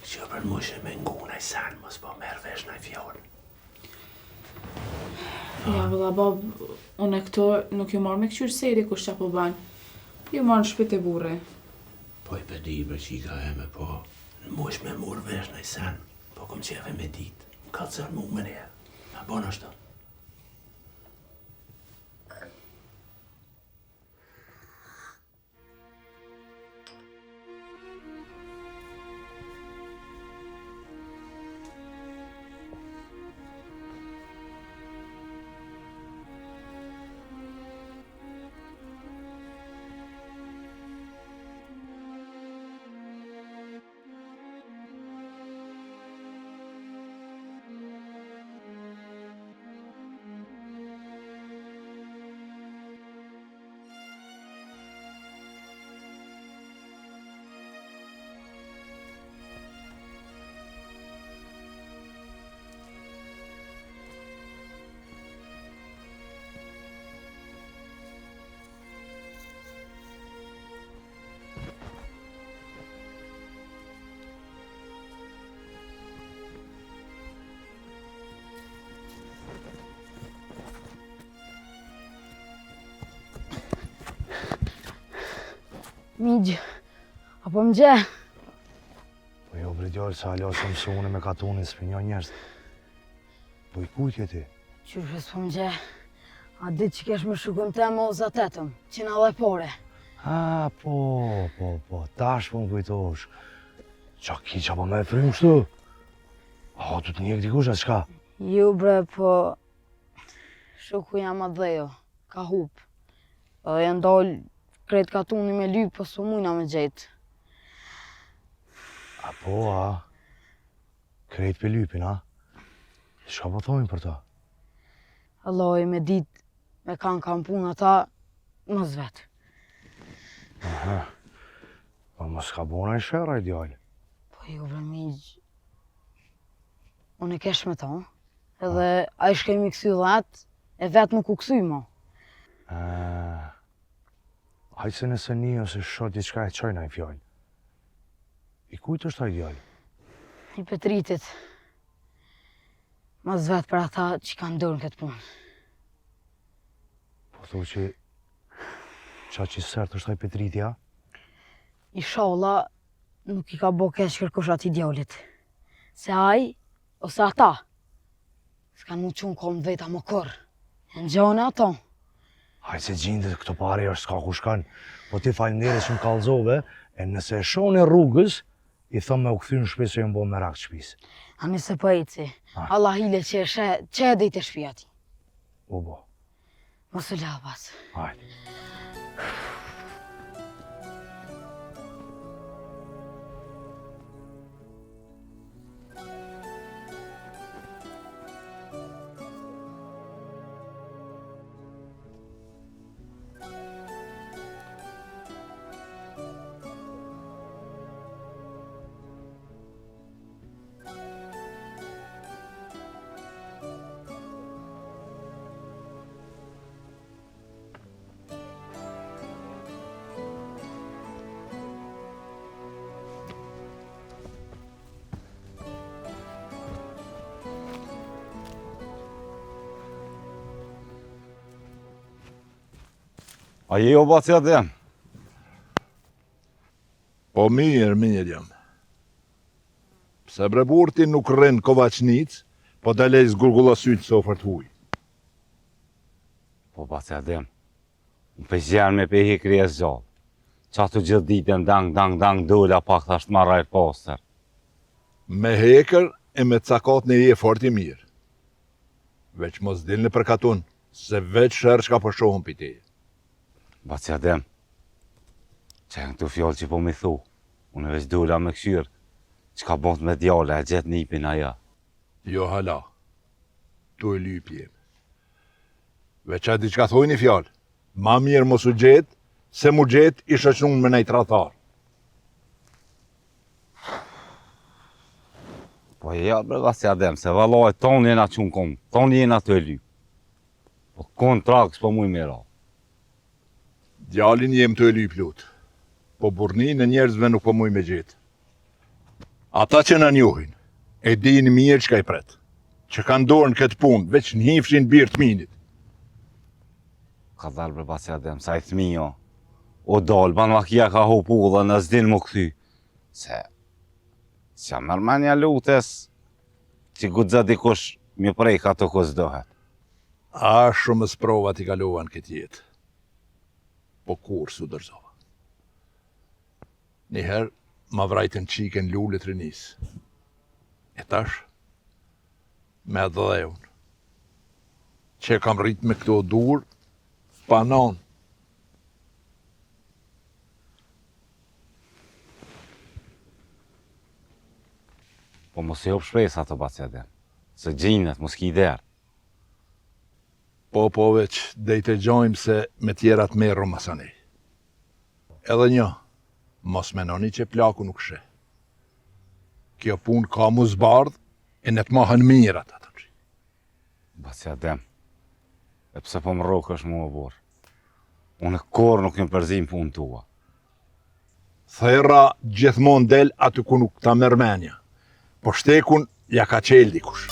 [SPEAKER 12] që për mushe me nguna i sanë, mos po merë vesh në i fjallë.
[SPEAKER 10] Ja, valla bab, unë e këto nuk ju marrë me këqyrë seri kush qa po banë. Ju marrë në shpit e burre.
[SPEAKER 12] Po i përdi për qika e me po, në mush me murë vesh në i sanë, po kom qeve me ditë, ka të zërë mu më njerë. A bon është?
[SPEAKER 20] Migjë, apo më gje?
[SPEAKER 15] Po jo bre djallë, sa alo se mësune me katunin s'pe një njerës. Po i kujtje ti?
[SPEAKER 20] Qyrës po më gje, a ditë që kesh me shukën te më oza tetëm, që në dhejpore.
[SPEAKER 15] Po, tash po më kujtosh. Qa ki qa po me e frim shtu? A, tu të njek dikush, a qka?
[SPEAKER 20] Ju bre, po... Shuku jam atë dhejo, ka hup. Edhe janë dollë krejt katuni me lypë, po s'u mujna me gjetë.
[SPEAKER 15] Krejt për lypin, a? Shka po thojnë për ta?
[SPEAKER 20] Alloj, me ditë, me kanë kampun ata, mos vetë.
[SPEAKER 15] Po mos ka bona i shera i djallë.
[SPEAKER 20] Po ju bre migjë, Unë e kesh me ta, edhe a i shkej mi kësy dhet, e vetë nuk u kësy mo.
[SPEAKER 15] Hajtë se nëse një ose shot diçka e qojna i fjallë. I kujt është ai djali?
[SPEAKER 20] I Petritit. Ma zvet për ata që kanë dorë në këtë punë.
[SPEAKER 15] Po thu që qa që sërt është ai Petriti, ja?
[SPEAKER 20] Inshallah, nuk i ka bo keq kërkush ati djallit. Se ai, ose ata, s'kan mu qunë kom veta më korë. Në gjone ato.
[SPEAKER 15] Hajtë se gjindët këto pare është s'ka ku shkan, po ti faleminderit që më kallzove, e nëse e shohën e rrugës, i thëmë me u këthy në shpi se ju më bo me rak të shpis.
[SPEAKER 20] Ani se po eci, Allah hile që e dhejt e shpia ti.
[SPEAKER 15] U bo.
[SPEAKER 20] Mos u la pas.
[SPEAKER 15] Hajde.
[SPEAKER 11] A je o baci Adem?
[SPEAKER 2] Po mirë jam. Pse bre burti nuk rren Kovačnic, po dalej zgurgulla sytë se ofert huj.
[SPEAKER 11] Po baci Adem, më pëzjan me pehi krijes gjallë. Qa të gjithë ditën dang dola pak thasht marrajt poster.
[SPEAKER 2] Me hekër e me cakat në je fort i mirë. Veç mos dilni për katun, se veç shërë shka po shohën për teje.
[SPEAKER 11] Baci Adem, që janë këtu fjallë që po mi thu, unë veç dola me këshyrë, që ka bont me djale e gjetë nipin aja.
[SPEAKER 2] Jo hala, tu e lyp jem. Veç a diçka thojni fjallë, ma mirë mos u gjetë, se mu gjetë i shëqnun me nejt ratar.
[SPEAKER 11] Po ja bre Baci Adem, se valoj tonë jena qunë kom, tonë jena të e lyp. Po kontrak s'po mu i mira.
[SPEAKER 2] Djalin jem të e lyp lutë, po burni në njerëzve nuk po muj me gjithë. Ata që në njohin, e din mirë që ka i pretë, që kanë dorë në këtë punë, veç në hifshin birë të minit.
[SPEAKER 11] Ka dalë bre Baci Adem, sa i thmijo, o dalë, ban makia ka hopu dhe në zdin më këthy, se që mërmenja lutës, që gudzë dikush mi prej ka të kus dohet.
[SPEAKER 2] A shumë sprova t'i kalovan këtë jetë. Po kur su dërzova. Njëherë ma vrajtën qiken lullit rinis. E tash, me dhejun, që kam rrit me këto dur, panon.
[SPEAKER 11] Po mos e hop shpresa ato Baci Adem, se gjinët mos ki derë.
[SPEAKER 2] Po veç, dejt e gjojmë se me tjerat merru masani. Edhe një, mos menoni që plaku nuk shë. Kjo pun ka mu zbardh, e në të mahën mirat atë.
[SPEAKER 11] Baci Adem, e pse po më rokë është mu më borë. Unë korë nuk një përzim punë tua.
[SPEAKER 2] Thera gjithmon del aty ku nuk ta mërmenja, po shtekun ja ka qelë dikush.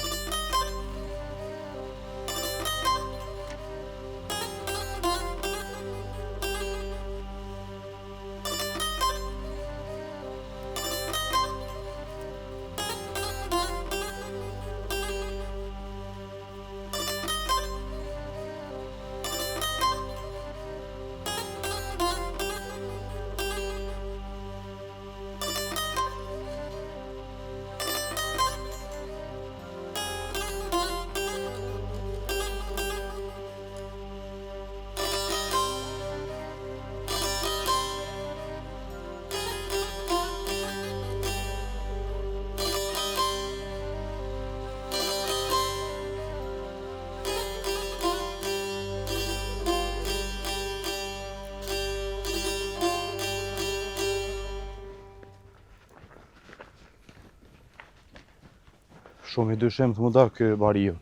[SPEAKER 17] Shumë i dyshim të më darë kë Bariu.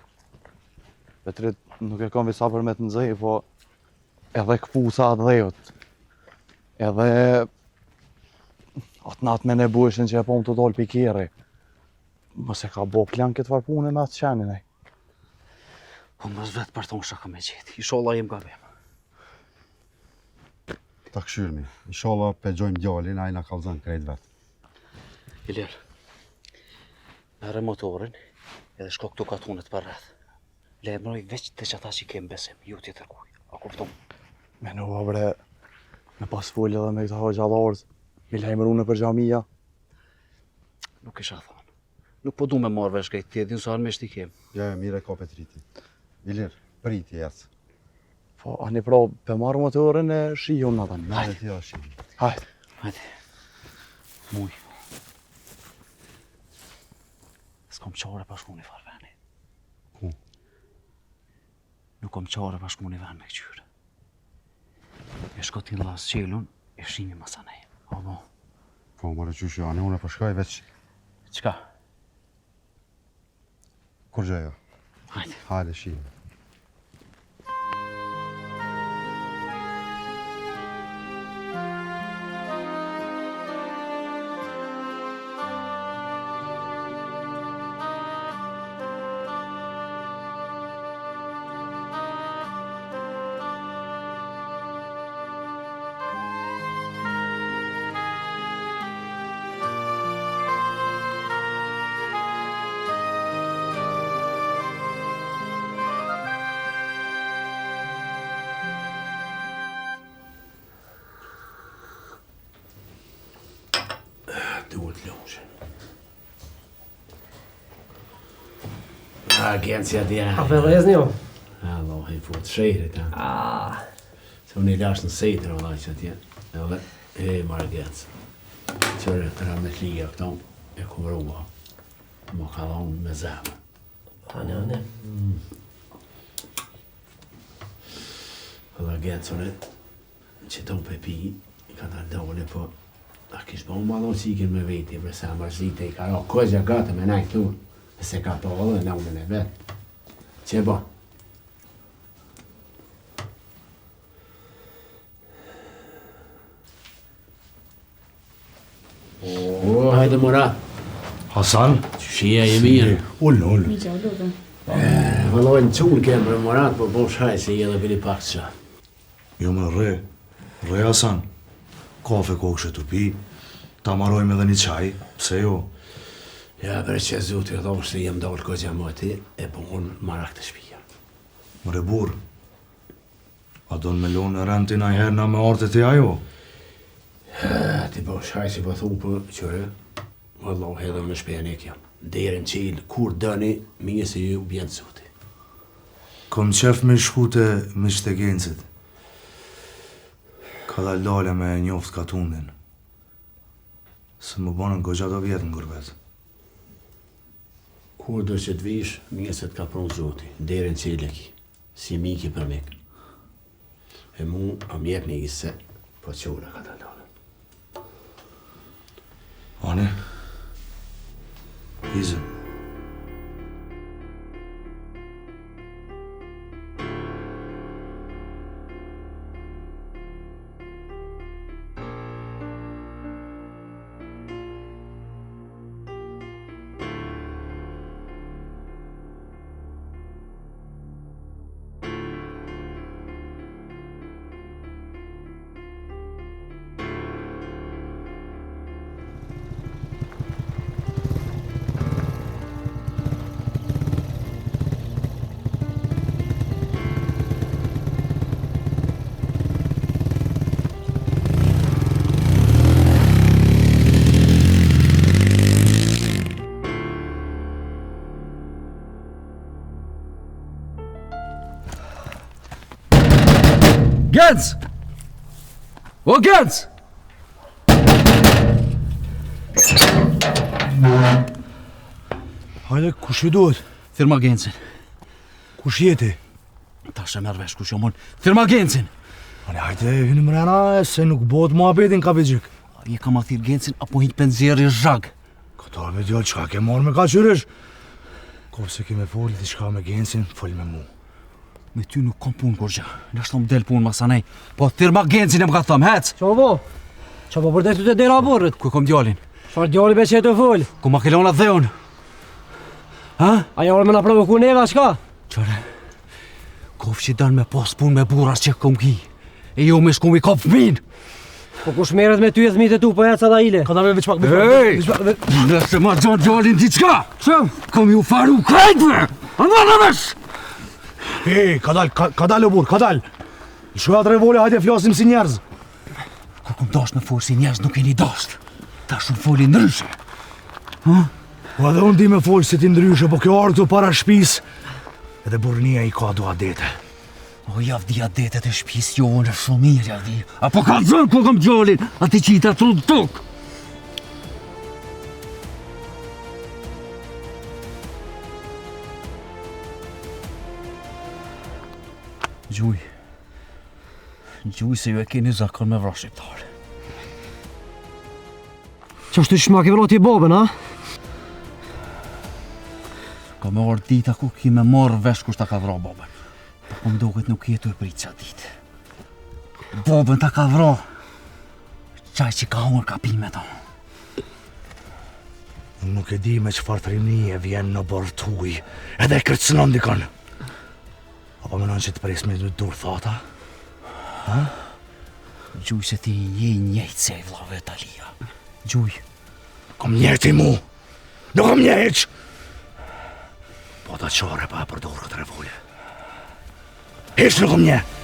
[SPEAKER 17] Petrit nuk e kam visa për me të nëzej, po edhe këpusa dhejot. Edhe atë natë me nebujshin që e pom të dollë pikiri. Mëse ka bo plan këtë farë punë me atë qenin e.
[SPEAKER 9] Po mos vetë për thonë shaka me gjithë, inshallah jem gabim.
[SPEAKER 16] Ta këshyrmi, inshallah pe gjojmë djallin, a i na kalzën krejt vetë.
[SPEAKER 9] Ilir, merre motorin edhe shko këtu katunet për rreth. Le e mroj veç të që ata që kemë besim, ju tjetër kuj, a kuptum?
[SPEAKER 17] Me në bre, me pas full edhe me këta hoxhallarës, mi lejmëru në për gjamia.
[SPEAKER 9] Nuk isha thonë. Nuk po du me marrë vesh krejt tjetin, sa me shti kemë.
[SPEAKER 16] Ja, mire ka Petriti. Ilir, priti jesë.
[SPEAKER 17] Po, ani pra, pe marrë motorin e shijom në tani.
[SPEAKER 16] Hajde ti o shijom.
[SPEAKER 17] Hajde.
[SPEAKER 9] Hajde. Muj. S'kom qare pa shku një farveni.
[SPEAKER 16] Ku?
[SPEAKER 9] Nuk kom qare pa shku një ven me këqyre. E shko t'in las qelun, e shimi masanej. O bo.
[SPEAKER 16] Po, mërë qysh jo, unë e përshkaj veç...
[SPEAKER 9] Qka?
[SPEAKER 16] Kur gjejo?
[SPEAKER 9] Hajde.
[SPEAKER 16] Hajde, shijom.
[SPEAKER 12] Duhet lunchen. Agencja det är.
[SPEAKER 13] Ja, vad är det nu?
[SPEAKER 12] Allah, han får tjejer det. Så ni lärs den sidan och alltså det. Eller Margit. Så det där med kliak då. Jag kommer ihåg. Makaron med zam.
[SPEAKER 13] Han.
[SPEAKER 12] Allah get så det. Që ton pepi, ka dole po a kish bon malo sikin me veti për sa marzite I ka ro kozja gata me naj këtu se ka po edhe në unën e vet. Që bo? O, hajde Murat.
[SPEAKER 15] Hasan?
[SPEAKER 12] Shia e mirë.
[SPEAKER 15] Ullë.
[SPEAKER 10] Mi gjau lutën.
[SPEAKER 12] Valloj në qunë kemë për Murat, po bo shaj se I edhe bili pak të qa.
[SPEAKER 15] Jo më rre. Rre Hasan. Kafe kokëshe të pi. Ta marojmë edhe një qaj. Pse jo?
[SPEAKER 12] Ja, për që zotë I dhonë se jem dollë kozja më ti, e po unë marak të shpija.
[SPEAKER 15] Mre burë. A do në melon në rentin a herë na me artet e ajo?
[SPEAKER 12] Ti po shaj si po thu për qëre, Wallah edhe me shpejanik jam. Derin qilë, kur dëni, mije se ju bjenë zoti.
[SPEAKER 15] Kom qef me shkute me shtegencit. Ka da lale me njoft katundin. Se më banën gogja do vjetë në gurbet.
[SPEAKER 12] Kur do që t'vish, mije se t'ka pronë zoti. Derin qilë e ki, si miki për mik. E mu, am jep një gise, po qura ka da lale.
[SPEAKER 15] Ani? Izë.
[SPEAKER 21] Genc! O Genc!
[SPEAKER 15] Hajde, kush I duhet?
[SPEAKER 21] Thirma Gencin.
[SPEAKER 15] Kush jeti?
[SPEAKER 21] Ta shë merë vesh kush jo mon. Thirma Gencin!
[SPEAKER 15] Hajde, hajde, hynë mrena, se nuk bot mua betin ka bëgjik.
[SPEAKER 21] Je ka ma thirë Gencin, apo hitë penzeri zhag.
[SPEAKER 15] Këta be djallë, qka ke marrë me ka qyresh? Ko se kime folë diçka me Gencin, folë me mu.
[SPEAKER 21] Me ty nuk kom punë kur gjë. Lasht më del punë masanej. Po thirma Gencin e më ka thëmë, hec!
[SPEAKER 13] Qa po? Qa po përdesh të dera burrit?
[SPEAKER 21] Ku kom djalin?
[SPEAKER 13] Çfarë djali be që të fol?
[SPEAKER 21] Ku ma kelona dhe unë? Ha?
[SPEAKER 13] Aja orë me na provoku neva, shka?
[SPEAKER 21] Qare, kof që danë me pas punë me buras që kom ki. E jo me shku mi kop fëmin.
[SPEAKER 13] Po kush merret me ty e thmit e tu, po eca da ile.
[SPEAKER 15] Ka dalë veç pak,
[SPEAKER 21] Ej! Nëse ma gjatë djalin diçka! Qëm? Kom ju faru krejtve! Andana vesh!
[SPEAKER 15] Ej, ka dalë o burë, ka dalë! I shoja të revole, hajde flasim si njerëz.
[SPEAKER 21] Kur kom dasht me folë si njerëz nuk e një dasht. Ta shumë foli ndryshe.
[SPEAKER 15] Po edhe unë di me folë si ti ndryshe, po kjo arë këtu para shpis. Edhe burnia i ka do adete.
[SPEAKER 21] O, jav di adetet e shpis jo në shumë mirë, jav di. Apo ka zënë ku kom gjallin, ati qita të tuk. Gjuj. Gjuj se ju e keni zakon me vra shqiptare.
[SPEAKER 13] Qa shtu shma ke vrati babën, ha?
[SPEAKER 21] Ka me orë dita ku ki me marrë vesh kush ta ka vra babën. Po më doket nuk jetu e pritë qa ditë. Babën ta ka vra. Qaj që ka hongër ka pi me ta.
[SPEAKER 15] Unë nuk e di me qëfar të rimnije vjen në bërë tuj, edhe e kërcënon dikon. Apo menon që të pres me në dur thata? Ha?
[SPEAKER 21] Gjuj se ti je njejtë se e vlave Talia. Gjuj.
[SPEAKER 15] Kom njejtë i mu. Nuk kom njejtë. Po ta qare pa e përdorë këtë revolje. Hiç nuk kom njejtë.